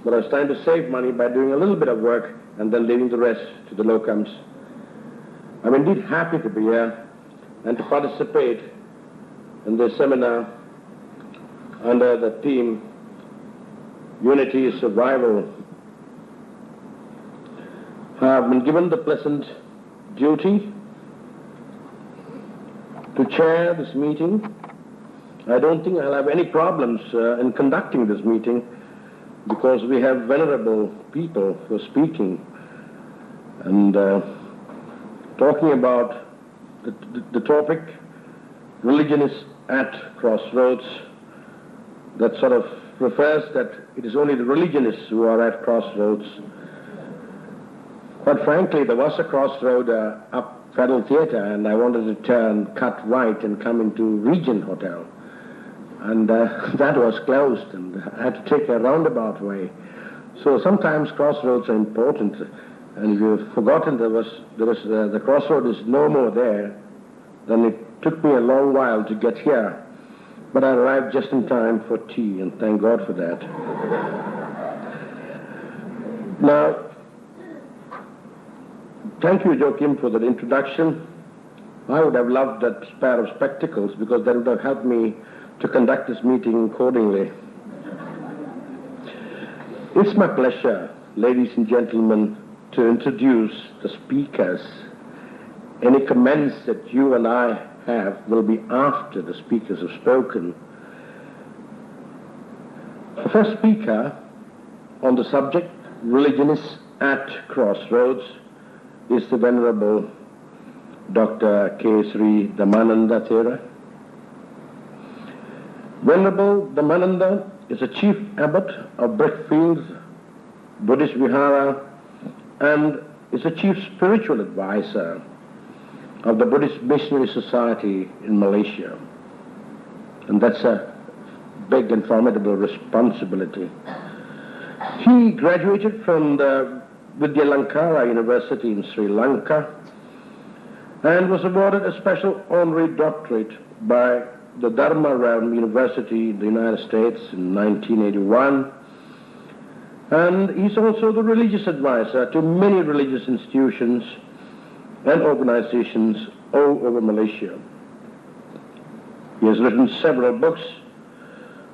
but I was trying to save money by doing a little bit of work and then leaving the rest to the locums. I'm indeed happy to be here and to participate in this seminar under the theme Unity is Survival. I've been given the pleasant duty to chair this meeting. I don't think I'll have any problems in conducting this meeting, because we have venerable people who are speaking and talking about the topic, Religionists at Crossroads. That sort of refers that it is only the religionists who are at crossroads. Quite frankly, there was a crossroad up Federal Theatre, and I wanted to cut right and come into Regent Hotel. And that was closed, and I had to take a roundabout way. So sometimes crossroads are important, and if you've forgotten the crossroad is no more there, then it took me a long while to get here. But I arrived just in time for tea, and thank God for that. Now, thank you, Joachim, for that introduction. I would have loved that pair of spectacles, because that would have helped me to conduct this meeting accordingly. It's my pleasure, ladies and gentlemen, to introduce the speakers. Any comments that you and I have will be after the speakers have spoken. The first speaker on the subject, Religionists at Crossroads, is the Venerable Dr. K. Sri Dhammananda Thera. Venerable Dhammananda is a chief abbot of Brickfields Buddhist Vihara and is a chief spiritual advisor of the Buddhist Missionary Society in Malaysia. And that's a big and formidable responsibility. He graduated from the Vidyalankara University in Sri Lanka and was awarded a special honorary doctorate by the Dharma Realm University in the United States in 1981. And he's also the religious advisor to many religious institutions and organizations all over Malaysia. He has written several books,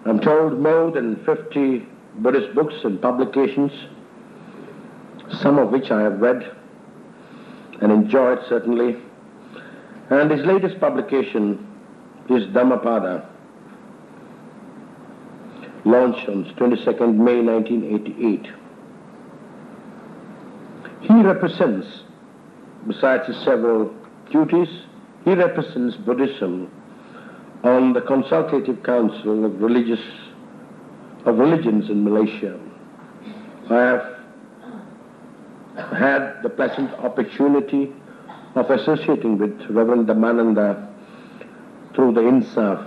I'm told more than 50 Buddhist books and publications, some of which I have read and enjoyed certainly. And his latest publication is Dhammapada, launched on 22nd May 1988. He represents, besides his several duties, he represents Buddhism on the Consultative Council of Religions in Malaysia. I have had the pleasant opportunity of associating with Reverend Dhammananda through the INSAF.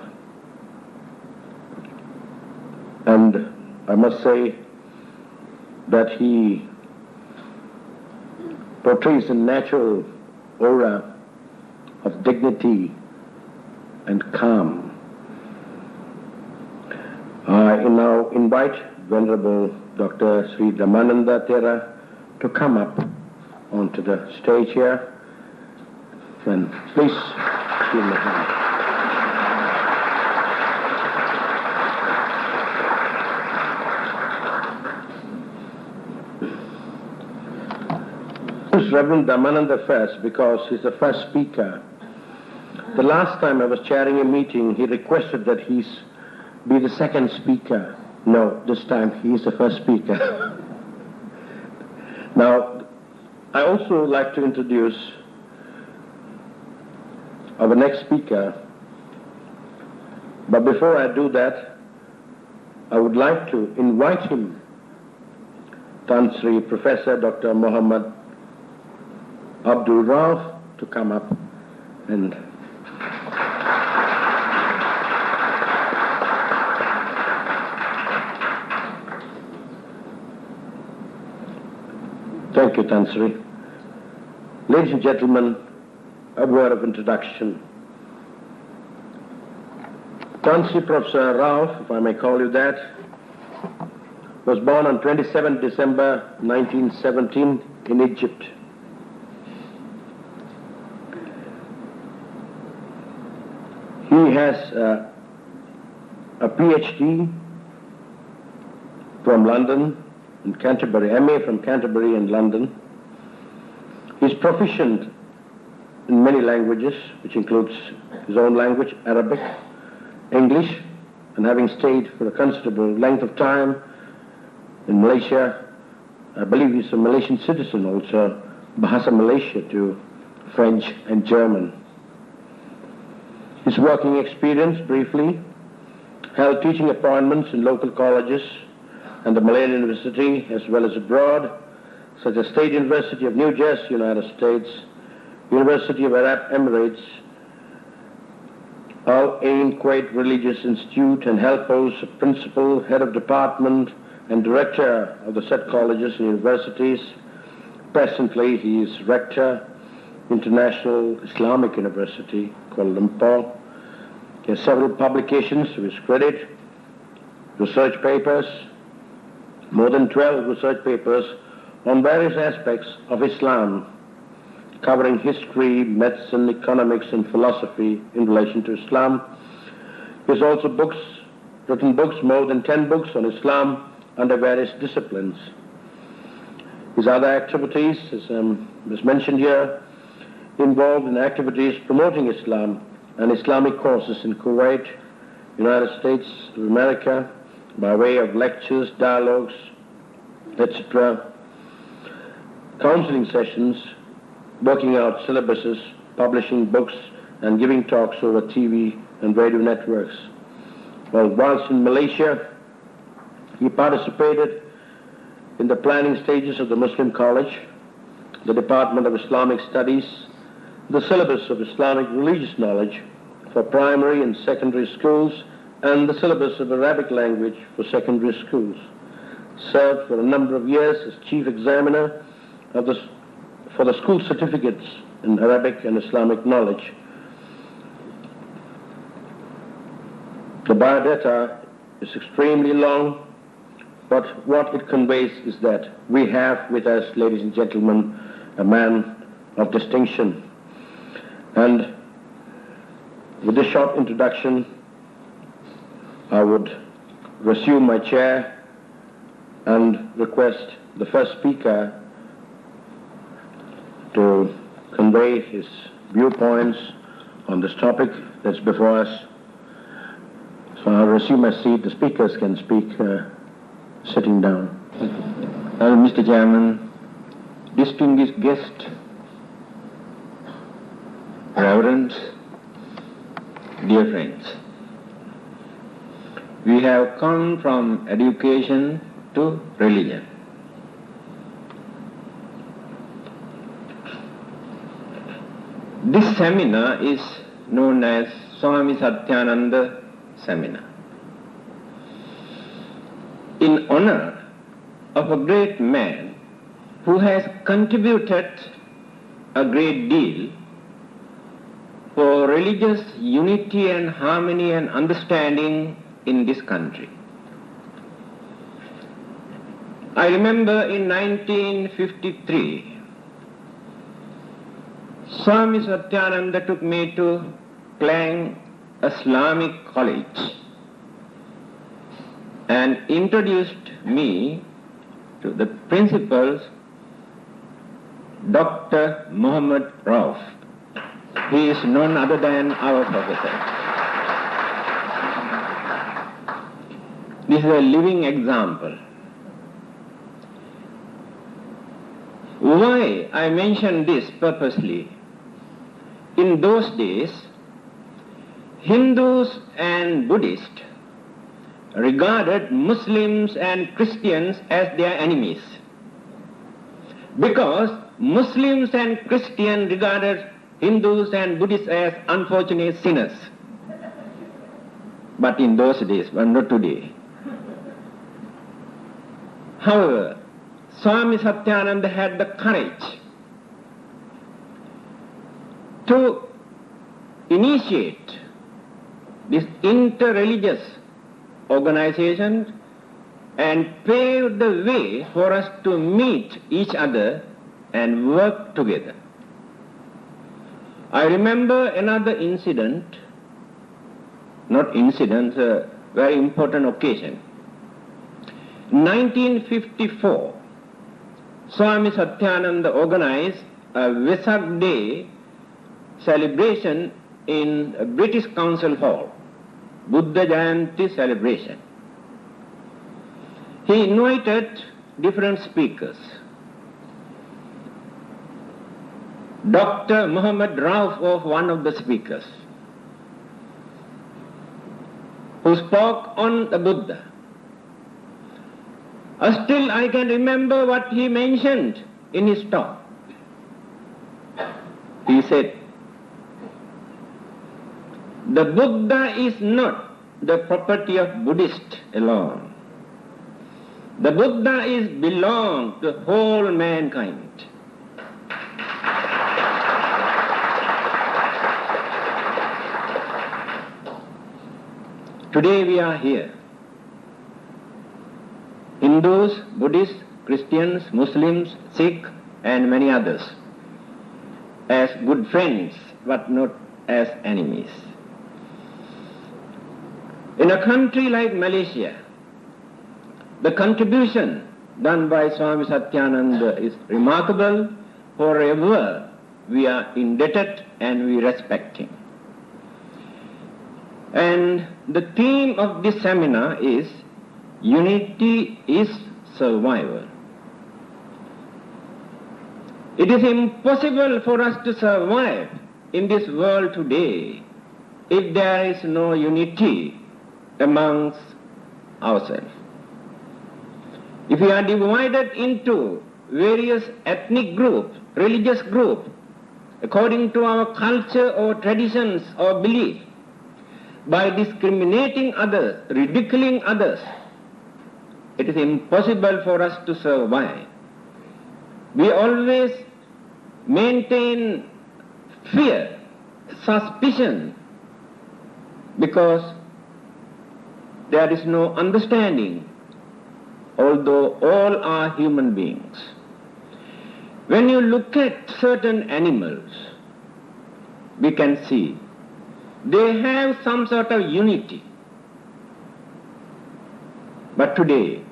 And I must say that he portrays a natural aura of dignity and calm. I now invite Venerable Dr. Sri Dhammananda Thera to come up onto the stage here. And please give him a hand. Reverend Dhammananda first because he's the first speaker. The last time I was chairing a meeting, he requested that he be the second speaker. No, this time he is the first speaker. Now, I also would like to introduce our next speaker. But before I do that, I would like to invite him, Tan Sri Professor Dr. Muhammad Abdul Rauf, to come up and thank you, Tan Sri. Ladies and gentlemen, a word of introduction. Tan Sri Professor Rauf, if I may call you that, was born on 27 December 1917 in Egypt. He has a PhD from London, in Canterbury, MA from Canterbury in London. He's proficient in many languages, which includes his own language, Arabic, English, and having stayed for a considerable length of time in Malaysia, I believe he's a Malaysian citizen also, Bahasa Malaysia to French and German. His working experience, briefly, held teaching appointments in local colleges and the Malayan University, as well as abroad, such as State University of New Jersey, United States, University of Arab Emirates, Al Ain Kuwait Religious Institute, and held posts of principal, head of department, and director of the said colleges and universities. Presently, he is rector, International Islamic University, Kuala Lumpur. He has several publications to his credit, research papers, more than 12 research papers on various aspects of Islam, covering history, medicine, economics, and philosophy in relation to Islam. He has also written books, more than 10 books on Islam under various disciplines. His other activities, as was mentioned here, involved in activities promoting Islam and Islamic courses in Kuwait, United States of America, by way of lectures, dialogues, etc., counseling sessions, working out syllabuses, publishing books, and giving talks over TV and radio networks. Well, whilst in Malaysia, he participated in the planning stages of the Muslim College, the Department of Islamic Studies, the syllabus of Islamic religious knowledge for primary and secondary schools, and the syllabus of Arabic language for secondary schools. Served for a number of years as chief examiner for the school certificates in Arabic and Islamic knowledge. The biodata is extremely long, but what it conveys is that we have with us, ladies and gentlemen, a man of distinction. And with this short introduction, I would resume my chair and request the first speaker to convey his viewpoints on this topic that's before us. So I'll resume my seat. The speakers can speak sitting down. Mr. Chairman, distinguished guest, reverends, dear friends, we have come from education to religion. This seminar is known as Swami Satyananda Seminar, in honor of a great man who has contributed a great deal for religious unity and harmony and understanding in this country. I remember in 1953, Swami Satyananda took me to Klang Islamic College and introduced me to the principals, Dr. Muhammad Rauf. He is none other than our professor. This is a living example. Why I mention this purposely? In those days, Hindus and Buddhists regarded Muslims and Christians as their enemies, because Muslims and Christians regarded Hindus and Buddhists as unfortunate sinners. But in those days, but not today. However, Swami Satyananda had the courage to initiate this interreligious organization and pave the way for us to meet each other and work together. I remember another incident, a very important occasion. 1954, Swami Satyananda organized a Vesak Day celebration in a British Council Hall, Buddha Jayanti celebration. He invited different speakers. Dr. Muhammad Rauf was one of the speakers, who spoke on the Buddha. Still I can remember what he mentioned in his talk. He said, the Buddha is not the property of Buddhists alone. The Buddha belongs to whole mankind. Today we are here. Hindus, Buddhists, Christians, Muslims, Sikh, and many others, as good friends, but not as enemies. In a country like Malaysia, the contribution done by Swami Satyananda is remarkable. Forever we are indebted and we respect him. And the theme of this seminar is Unity is Survival. It is impossible for us to survive in this world today if there is no unity amongst ourselves. If we are divided into various ethnic groups, religious groups, according to our culture or traditions or beliefs, by discriminating others, ridiculing others, it is impossible for us to survive. We always maintain fear, suspicion, because there is no understanding although all are human beings. When you look at certain animals, we can see they have some sort of unity. But today,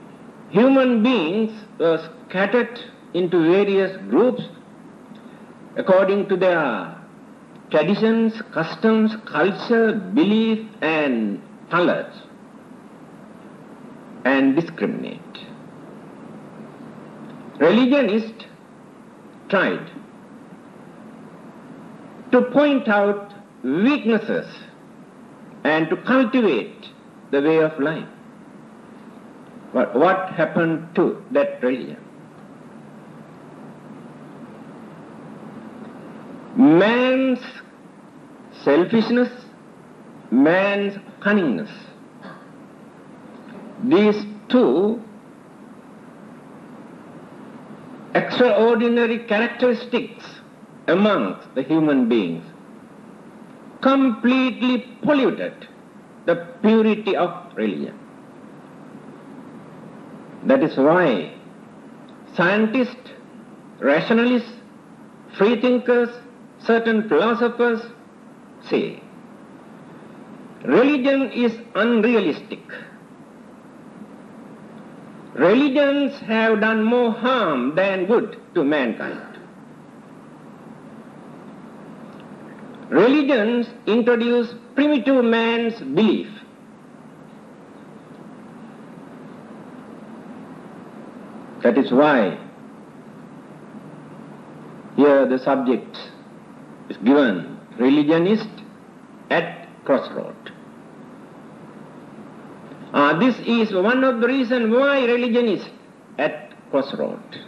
human beings are scattered into various groups according to their traditions, customs, culture, belief and colors, and discriminate. Religionists tried to point out weaknesses and to cultivate the way of life. But what happened to that religion? Man's selfishness, man's cunningness, these two extraordinary characteristics amongst the human beings completely polluted the purity of religion. That is why scientists, rationalists, freethinkers, certain philosophers say religion is unrealistic. Religions have done more harm than good to mankind. Religions introduce primitive man's belief. That is why here the subject is given, Religionists at crossroads. This is one of the reasons why religion is at crossroads.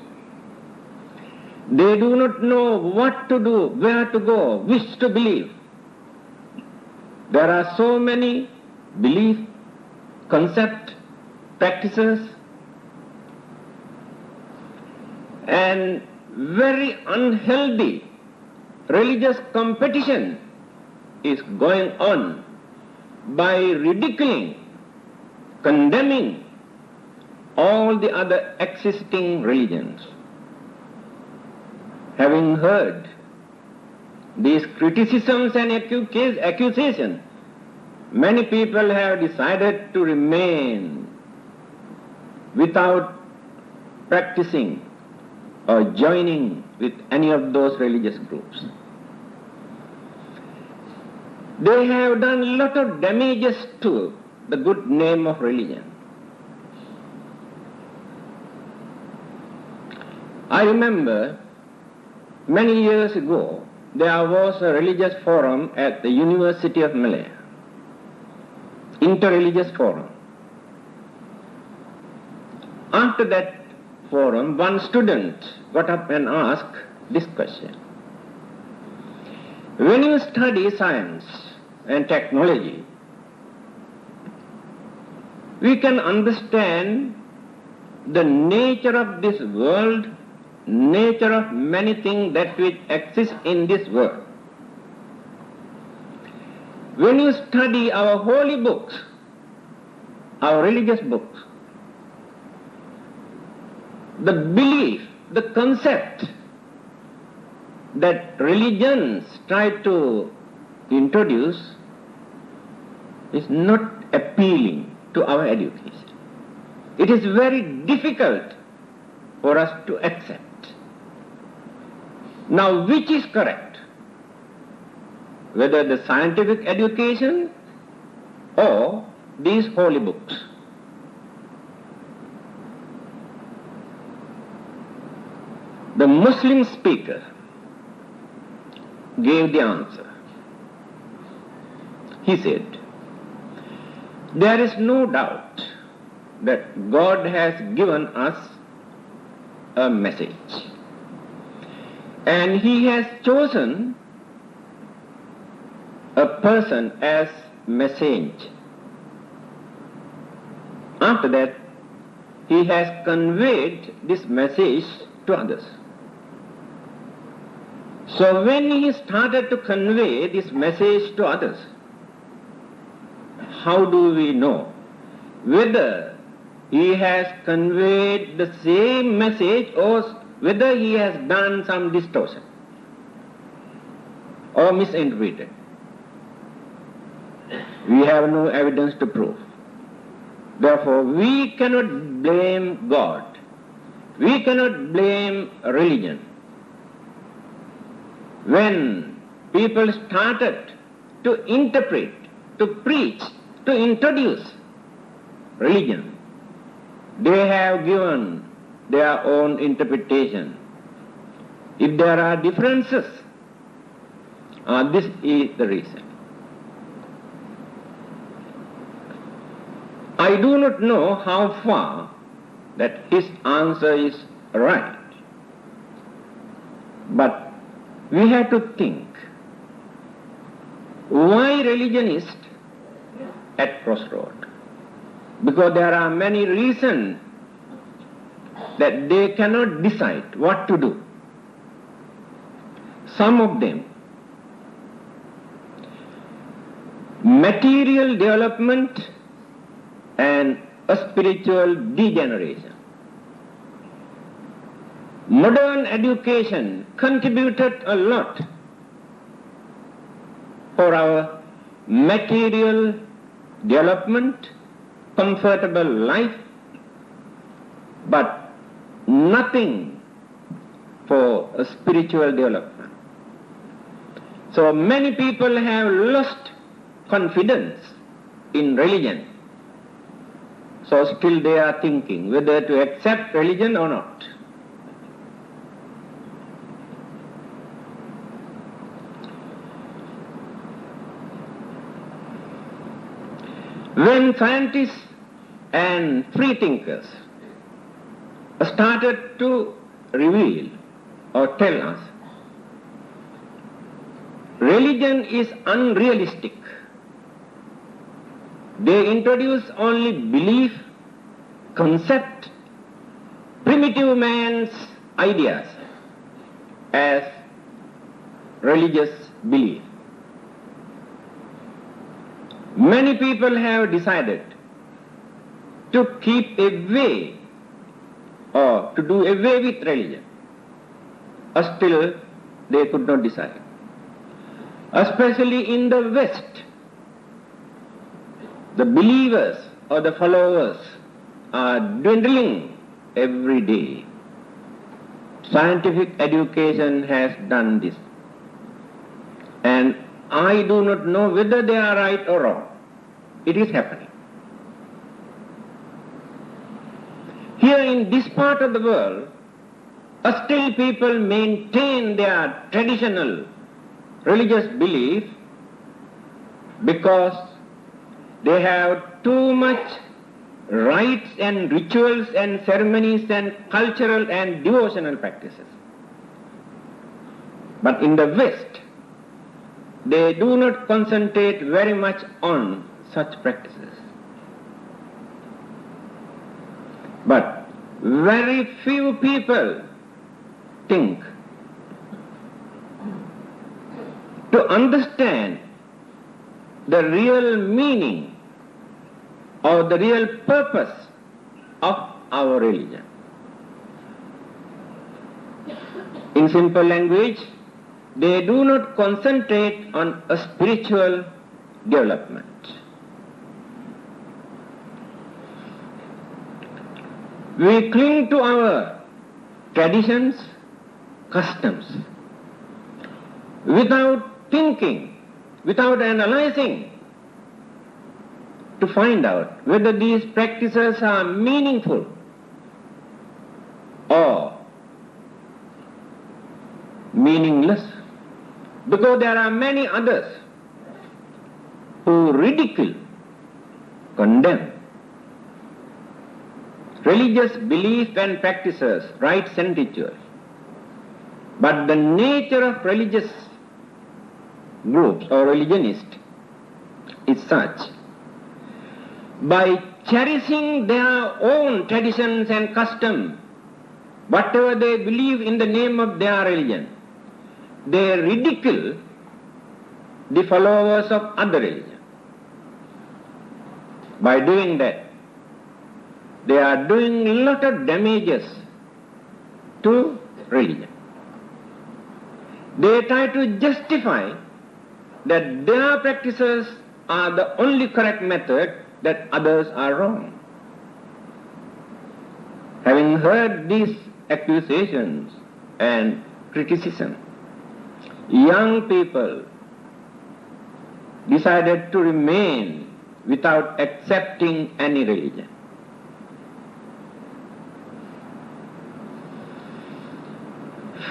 They do not know what to do, where to go, which to believe. There are so many beliefs, concepts, practices, and very unhealthy religious competition is going on by ridiculing, condemning all the other existing religions. Having heard these criticisms and accusations, many people have decided to remain without practicing or joining with any of those religious groups. They have done a lot of damages to the good name of religion. I remember many years ago there was a religious forum at the University of Malaya, interreligious forum. After that forum, one student got up and asked this question: when you study science and technology, we can understand the nature of this world, nature of many things that which exist in this world. When you study our holy books, our religious books, the belief, the concept that religions try to introduce is not appealing to our education. It is very difficult for us to accept. Now, which is correct? Whether the scientific education or these holy books? The Muslim speaker gave the answer. He said, there is no doubt that God has given us a message, and He has chosen a person as messenger. After that, He has conveyed this message to others. So when He started to convey this message to others, how do we know whether he has conveyed the same message or whether he has done some distortion or misinterpreted. We have no evidence to prove. Therefore, we cannot blame God. We cannot blame religion. When people started to interpret, to preach, to introduce religion, they have given their own interpretation. If there are differences, this is the reason. I do not know how far that his answer is right, but we have to think, why religionists at crossroads? Because there are many reasons that they cannot decide what to do. Some of them, material development and a spiritual degeneration. Modern education contributed a lot for our material development, comfortable life, but nothing for a spiritual development. So many people have lost confidence in religion. So still they are thinking whether to accept religion or not. When scientists and free thinkers started to reveal or tell us religion is unrealistic, they introduce only belief, concept, primitive man's ideas as religious belief. Many people have decided to keep away or to do away with religion. Still, they could not decide. Especially in the West, the believers or the followers are dwindling every day. Scientific education has done this. And I do not know whether they are right or wrong. It is happening. Here in this part of the world, still people maintain their traditional religious belief because they have too much rites and rituals and ceremonies and cultural and devotional practices. But in the West, they do not concentrate very much on such practices. But very few people think to understand the real meaning or the real purpose of our religion. In simple language, they do not concentrate on a spiritual development. We cling to our traditions, customs, without thinking, without analyzing, to find out whether these practices are meaningful or meaningless. Because there are many others who ridicule, condemn religious belief and practices, rites and rituals. But the nature of religious groups or religionists is such, by cherishing their own traditions and customs, whatever they believe in the name of their religion, they ridicule the followers of other religion. By doing that, they are doing a lot of damages to religion. They try to justify that their practices are the only correct method, that others are wrong. Having heard these accusations and criticism, young people decided to remain without accepting any religion.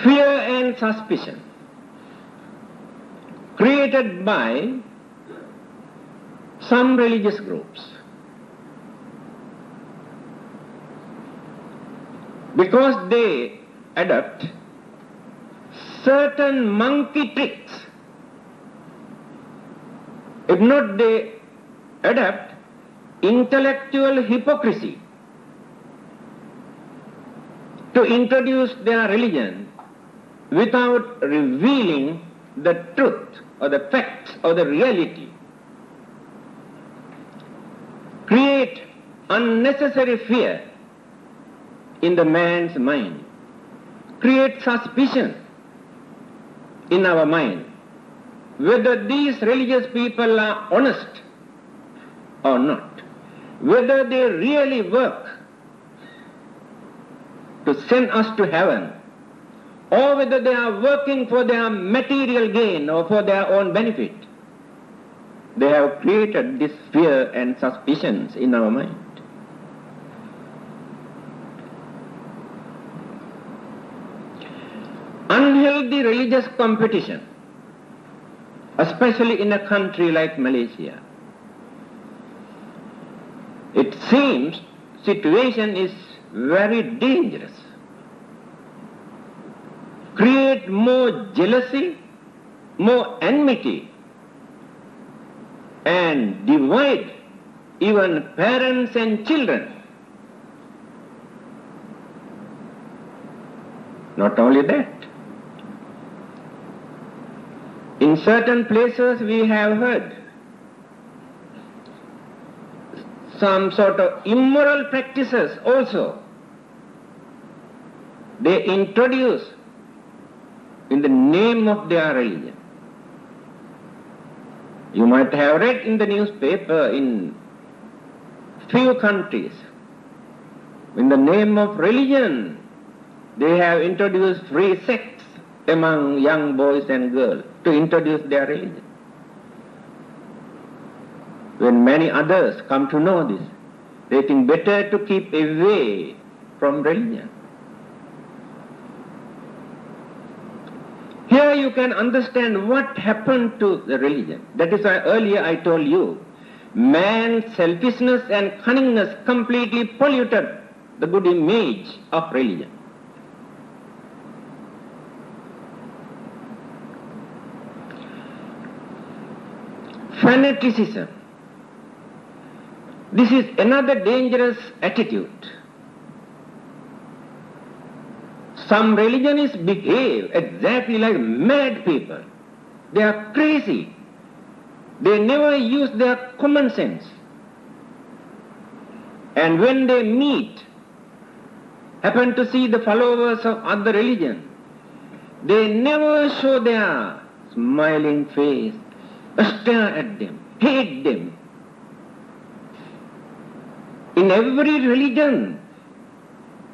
Fear and suspicion created by some religious groups, because they adopt certain monkey tricks. If not, they adopt intellectual hypocrisy to introduce their religion without revealing the truth or the facts or the reality. Create unnecessary fear in the man's mind. Create suspicion in our mind whether these religious people are honest or not, whether they really work to send us to heaven, or whether they are working for their material gain or for their own benefit. They have created this fear and suspicions in our mind. Unhealthy religious competition, especially in a country like Malaysia. It seems situation is very dangerous. Create more jealousy, more enmity, and divide even parents and children. Not only that, in certain places we have heard some sort of immoral practices also. They introduce in the name of their religion. You might have read in the newspaper in few countries, in the name of religion, they have introduced free sex among young boys and girls to introduce their religion. When many others come to know this, they think better to keep away from religion. Here you can understand what happened to the religion. That is why earlier I told you, man's selfishness and cunningness completely polluted the good image of religion. Fanaticism. This is another dangerous attitude. Some religionists behave exactly like mad people. They are crazy. They never use their common sense. And when they meet, happen to see the followers of other religion, they never show their smiling face, stare at them, hate them. In every religion,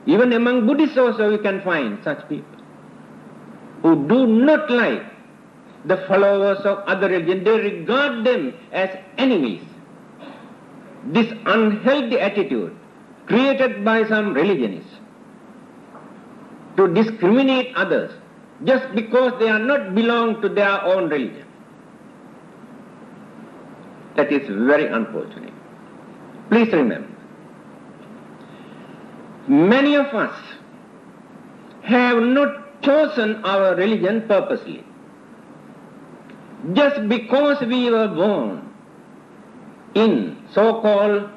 even among Buddhists also we can find such people who do not like the followers of other religion. They regard them as enemies. This unhealthy attitude created by some religionists to discriminate others just because they are not belong to their own religion. That is very unfortunate. Please remember, many of us have not chosen our religion purposely. Just because we were born in so-called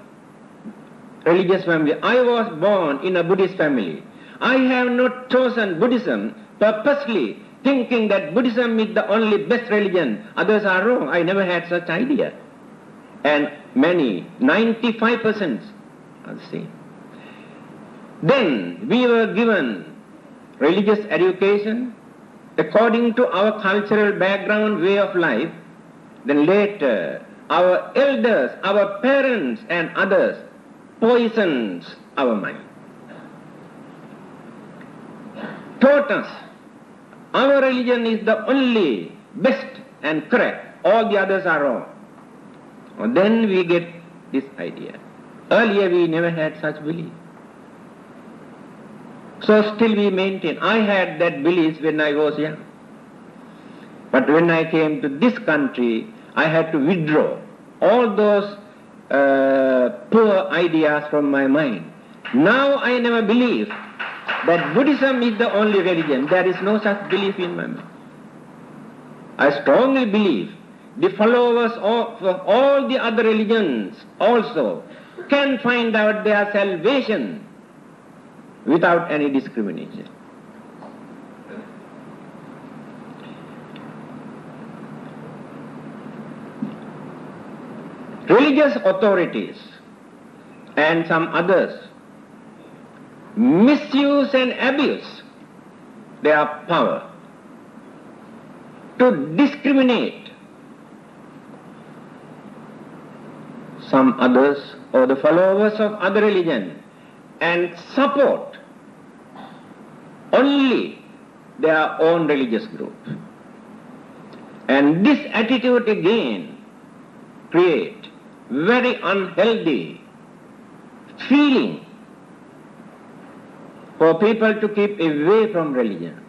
religious family. I was born in a Buddhist family. I have not chosen Buddhism purposely, thinking that Buddhism is the only best religion. Others are wrong. I never had such idea. And many, 95% are the same. Then we were given religious education according to our cultural background, way of life. Then later, our elders, our parents and others poisons our mind. Taught us our religion is the only best and correct, all the others are wrong. And then we get this idea. Earlier we never had such belief. So still we maintain. I had that belief when I was young. But when I came to this country, I had to withdraw all those poor ideas from my mind. Now I never believe that Buddhism is the only religion. There is no such belief in my mind. I strongly believe the followers of all the other religions also can find out their salvation without any discrimination. Religious authorities and some others misuse and abuse their power to discriminate some others or the followers of other religion and support only their own religious group. And this attitude again create very unhealthy feeling for people to keep away from religion.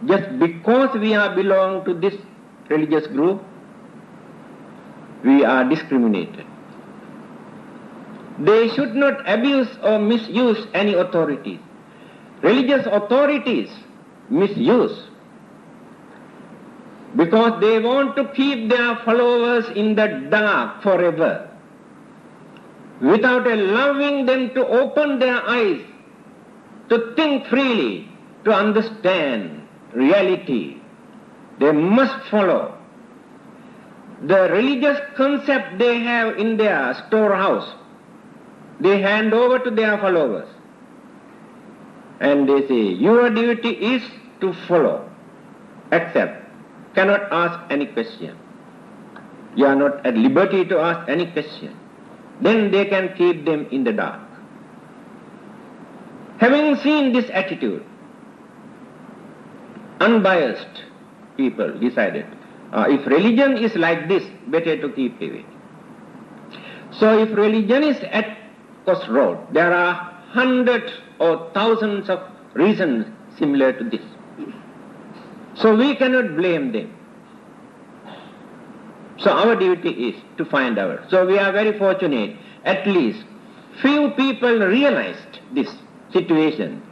Just because we are belong to this religious group, we are discriminated. They should not abuse or misuse any authorities. Religious authorities misuse because they want to keep their followers in the dark forever without allowing them to open their eyes, to think freely, to understand reality. They must follow the religious concept they have in their storehouse. They hand over to their followers and they say, your duty is to follow, accept, cannot ask any question. You are not at liberty to ask any question. Then they can keep them in the dark. Having seen this attitude, unbiased people decided, if religion is like this, better to keep away. So if religion is at crossroads, there are hundreds or thousands of reasons similar to this. So we cannot blame them. So our duty is to find out. So we are very fortunate, at least few people realized this situation.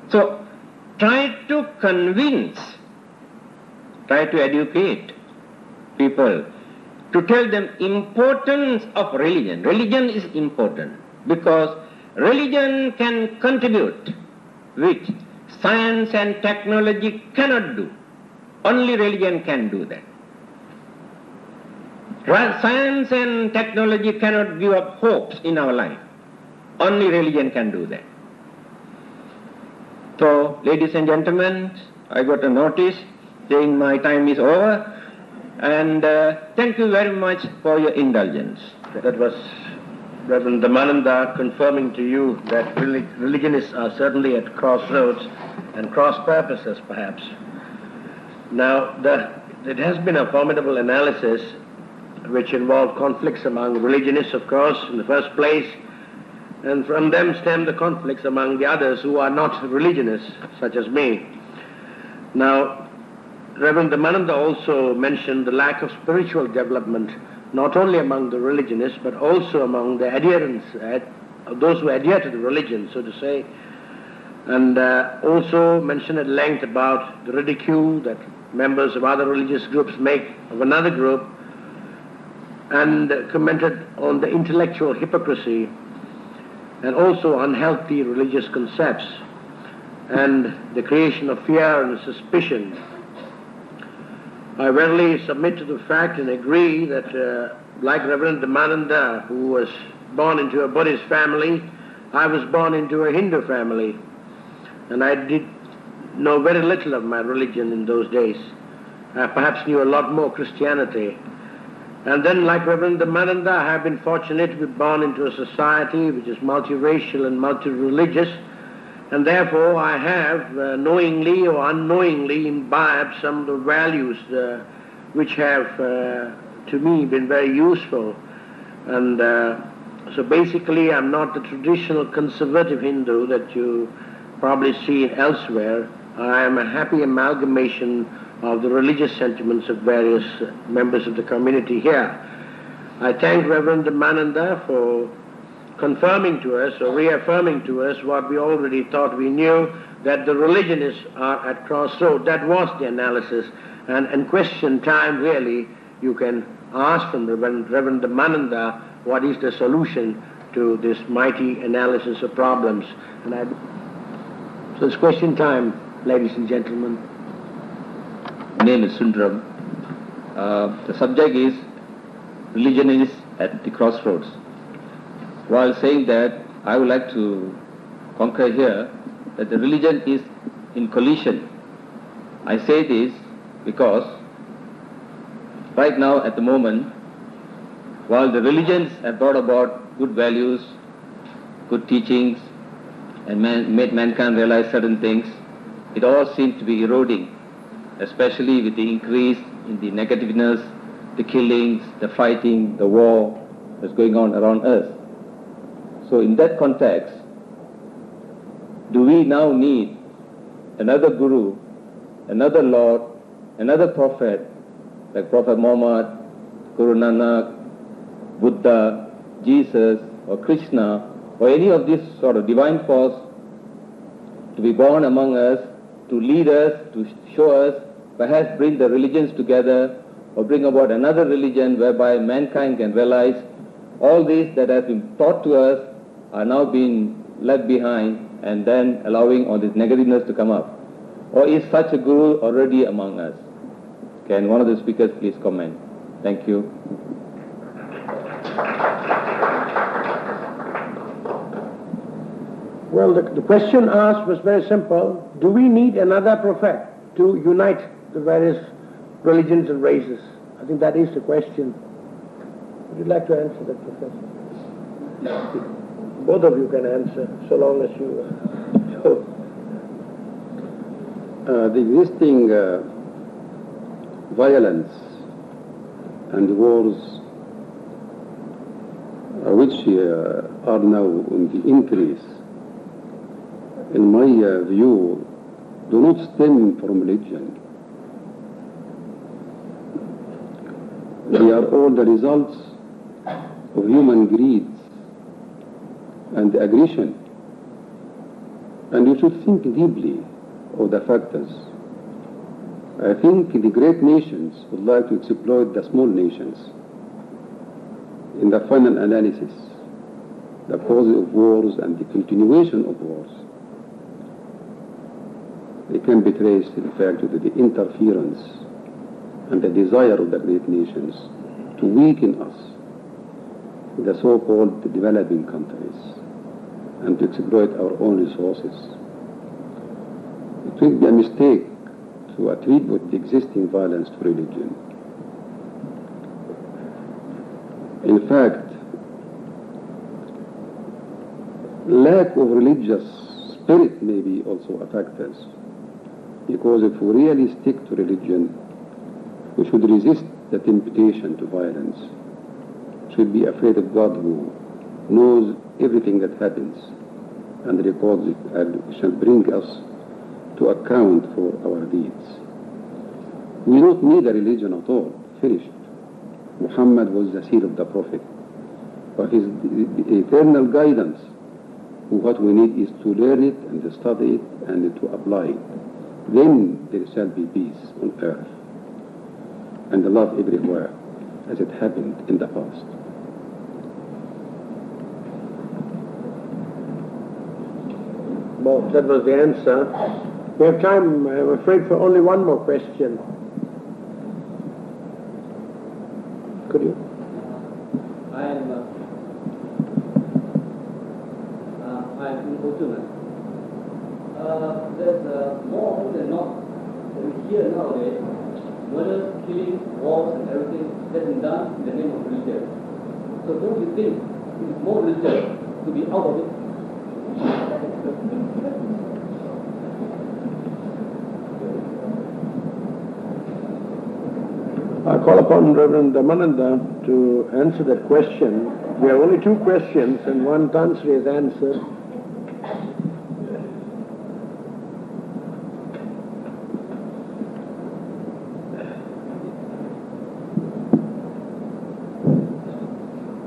So try to convince, try to educate people, to tell them importance of religion. Religion is important because religion can contribute which science and technology cannot do. Only religion can do that. Science and technology cannot give up hopes in our life. Only religion can do that. So, ladies and gentlemen, I got a notice saying my time is over, and thank you very much for your indulgence. That was Reverend Dhammananda confirming to you that religionists are certainly at crossroads and cross purposes, perhaps. Now, it has been a formidable analysis which involved conflicts among religionists, of course, in the first place, and from them stem the conflicts among the others who are not religionists, such as me. Now, Reverend Dhammananda also mentioned the lack of spiritual development, not only among the religionists, but also among the adherents, those who adhere to the religion, so to say, and also mentioned at length about the ridicule that members of other religious groups make of another group, and commented on the intellectual hypocrisy and also unhealthy religious concepts and the creation of fear and suspicion. I verily submit to the fact and agree that like Reverend Dhammananda, who was born into a Buddhist family, I was born into a Hindu family, and I did know very little of my religion in those days. I perhaps knew a lot more Christianity. And then, like Reverend Dhammananda, I have been fortunate to be born into a society which is multiracial and multi-religious, and therefore I have, knowingly or unknowingly, imbibed some of the values which have, to me, been very useful. And so basically I'm not the traditional conservative Hindu that you probably see elsewhere. I am a happy amalgamation of the religious sentiments of various members of the community here. I thank Reverend Dhammananda for confirming to us or reaffirming to us what we already thought we knew, that the religionists are at crossroads. That was the analysis. And question time, really, you can ask from Reverend Dhammananda what is the solution to this mighty analysis of problems. So it's question time, ladies and gentlemen. My name is Sundram. The subject is religionists at the crossroads. While saying that, I would like to concur here that the religion is in collision. I say this because right now, at the moment, while the religions have brought about good values, good teachings, and made mankind realize certain things, it all seems to be eroding, especially with the increase in the negativeness, the killings, the fighting, the war that's going on around us. So in that context, do we now need another guru, another Lord, another prophet, like Prophet Muhammad, Guru Nanak, Buddha, Jesus, or Krishna, or any of this sort of divine force to be born among us, to lead us, to show us, perhaps bring the religions together, or bring about another religion whereby mankind can realize all these that have been taught to us are now being left behind, and then allowing all this negativeness to come up? Or is such a guru already among us? Can one of the speakers please comment? Thank you. Well, the question asked was very simple. Do we need another prophet to unite the various religions and races? I think that is the question. Would you like to answer that, Professor? Both of you can answer, so long as you... The existing violence and wars which are now on the increase, in my view, do not stem from religion. They are all the results of human greed and aggression. And you should think deeply of the factors. I think the great nations would like to exploit the small nations. In the final analysis, the cause of wars and the continuation of wars, they can be traced, in fact, to the interference and the desire of the great nations to weaken us, the so-called developing countries, and to exploit our own resources. It will be a mistake to attribute the existing violence to religion. In fact, lack of religious spirit may be also a factor, because if we really stick to religion, we should resist the temptation to violence. We should be afraid of God who knows everything that happens and records it, and shall bring us to account for our deeds. We don't need a religion at all, finished. Muhammad was the seal of the Prophet. But his eternal guidance, what we need is to learn it and to study it and to apply it. Then there shall be peace on earth and love everywhere, as it happened in the past. Well, that was the answer. We have time, I'm afraid, for only one more question. Could you? I am fortunate. There's more often than not that we hear nowadays murders, killing, wars and everything that's been done in the name of religion. So don't you think it is more religious to be out of it? I call upon Reverend Dhammananda to answer that question. We have only two questions and one Tansri has answered.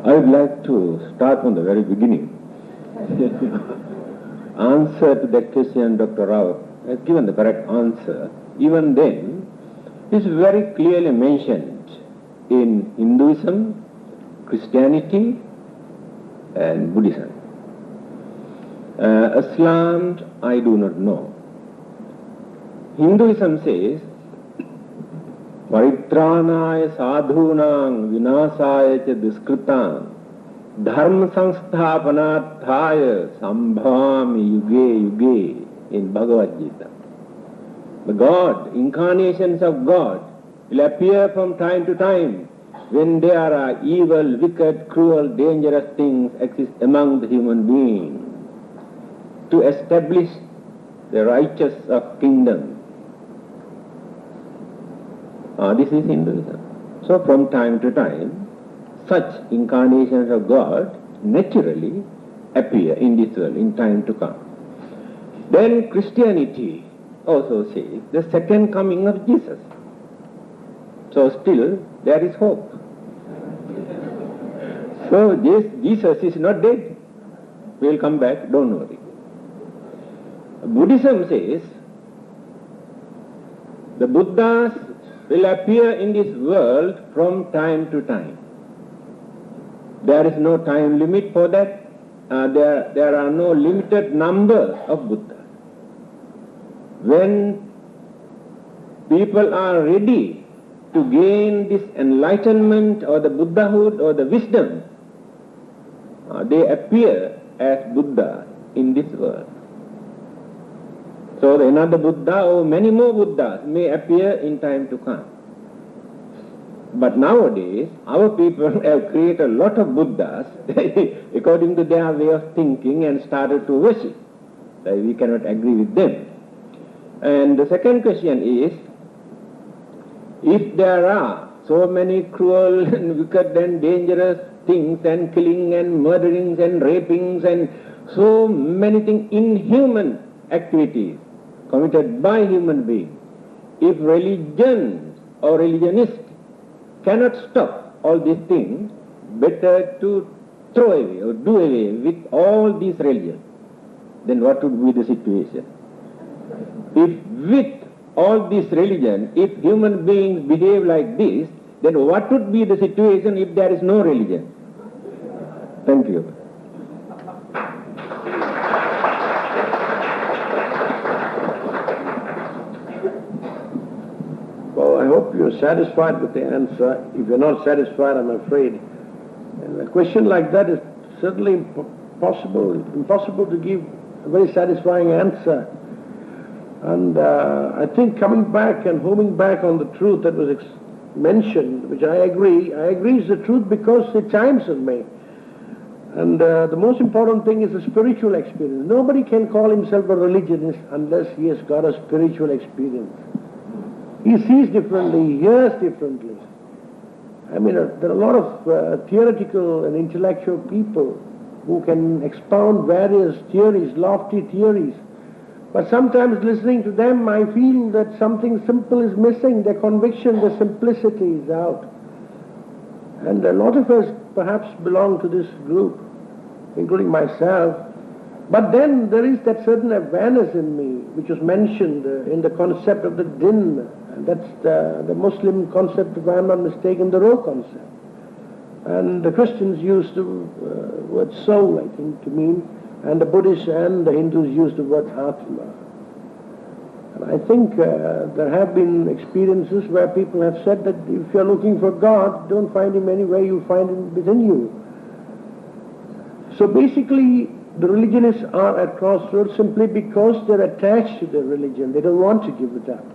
I would like to start from the very beginning. Answer to that question, Dr. Rao has given the correct answer. Even then, it is very clearly mentioned in Hinduism, Christianity and Buddhism. Islam, I do not know. Hinduism says, Paritranaya sadhunang vinasaya cha duskritam dharma samsthapanarthaya sambhami yuge yuge in Bhagavad Gita. The God, incarnations of God, will appear from time to time when there are evil, wicked, cruel, dangerous things exist among the human beings to establish the righteous of kingdom. This is Hinduism. So from time to time, such incarnations of God naturally appear in this world in time to come. Then Christianity also says the second coming of Jesus. So still there is hope. So Jesus is not dead. We will come back, don't worry. Buddhism says the Buddhas will appear in this world from time to time. There is no time limit for that. There are no limited number of Buddhas. When people are ready to gain this enlightenment or the Buddhahood or the wisdom, they appear as Buddha in this world. So another Buddha or many more Buddhas may appear in time to come. But nowadays, our people have created a lot of Buddhas according to their way of thinking and started to worship. We cannot agree with them. And the second question is, if there are so many cruel and wicked and dangerous things and killing and murderings and rapings and so many things, inhuman activities committed by human beings, if religion or religionists cannot stop all these things, better to throw away or do away with all these religions, then what would be the situation? If with all this religion, if human beings behave like this, then what would be the situation if there is no religion? Thank you. Well, I hope you're satisfied with the answer. If you're not satisfied, I'm afraid. And a question like that is certainly impossible to give a very satisfying answer. And I think coming back and homing back on the truth that was mentioned, which I agree is the truth because it chimes on me. And the most important thing is the spiritual experience. Nobody can call himself a religionist unless he has got a spiritual experience. He sees differently, he hears differently. I mean, there are a lot of theoretical and intellectual people who can expound various theories, lofty theories. But sometimes listening to them, I feel that something simple is missing. Their conviction, their simplicity is out. And a lot of us perhaps belong to this group, including myself. But then there is that certain awareness in me, which was mentioned in the concept of the din. And that's the Muslim concept, if I'm not mistaken, the roh concept. And the Christians use the word soul, I think, to mean, and the Buddhists and the Hindus use the word atma. And I think there have been experiences where people have said that if you're looking for God, don't find him anywhere, you find him within you. So basically, The religionists are at crossroads simply because they're attached to their religion. They don't want to give it up.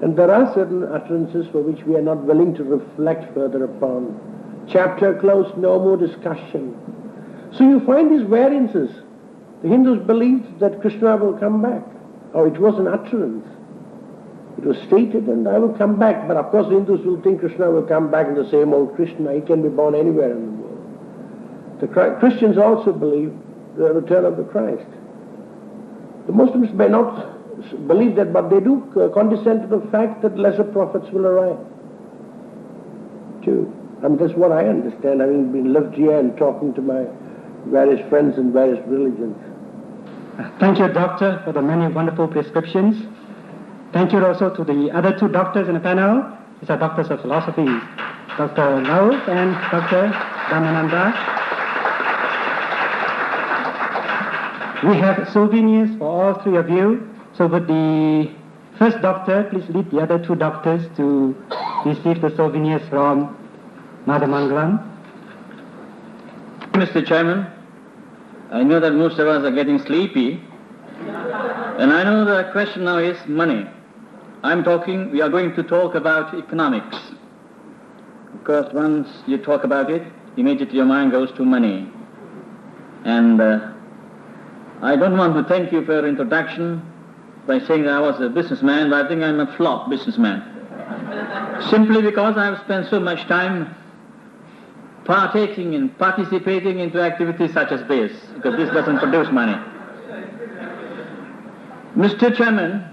And there are certain utterances for which we are not willing to reflect further upon. Chapter closed, no more discussion. So you find these variances. The Hindus believed that Krishna will come back. Or it was an utterance. It was stated, and I will come back. But of course the Hindus will think Krishna will come back in the same old Krishna. He can be born anywhere in the world. The Christians also believe the return of the Christ. The Muslims may not believe that, but they do condescend to the fact that lesser prophets will arrive too. And that's what I understand, having been lived here and talking to my various friends in various religions. Thank you, Doctor, for the many wonderful prescriptions. Thank you also to the other two doctors in the panel. These are doctors of philosophy, Dr. Rao and Dr. Dhammananda. We have souvenirs for all three of you. So would the first doctor please lead the other two doctors to receive the souvenirs from Madhamangalam. Mr. Chairman, I know that most of us are getting sleepy, and I know the question now is money. We are going to talk about economics. Because once you talk about it, immediately your mind goes to money. And I don't want to thank you for your introduction by saying that I was a businessman, but I think I'm a flop businessman. Simply because I've spent so much time participating into activities such as this, because this doesn't produce money. Mr. Chairman,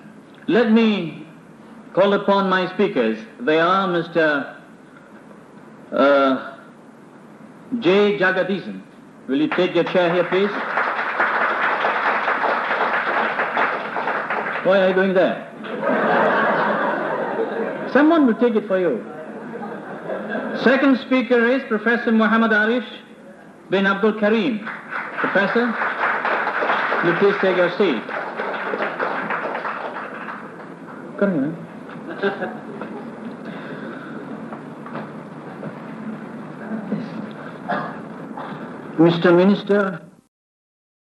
let me call upon my speakers. They are Mr. J. Jagadishan. Will you take your chair here, please? Why are you going there? Someone will take it for you. Second speaker is Professor Muhammad Arish bin Abdul Karim. Professor, you please take your seat. Mr. Minister,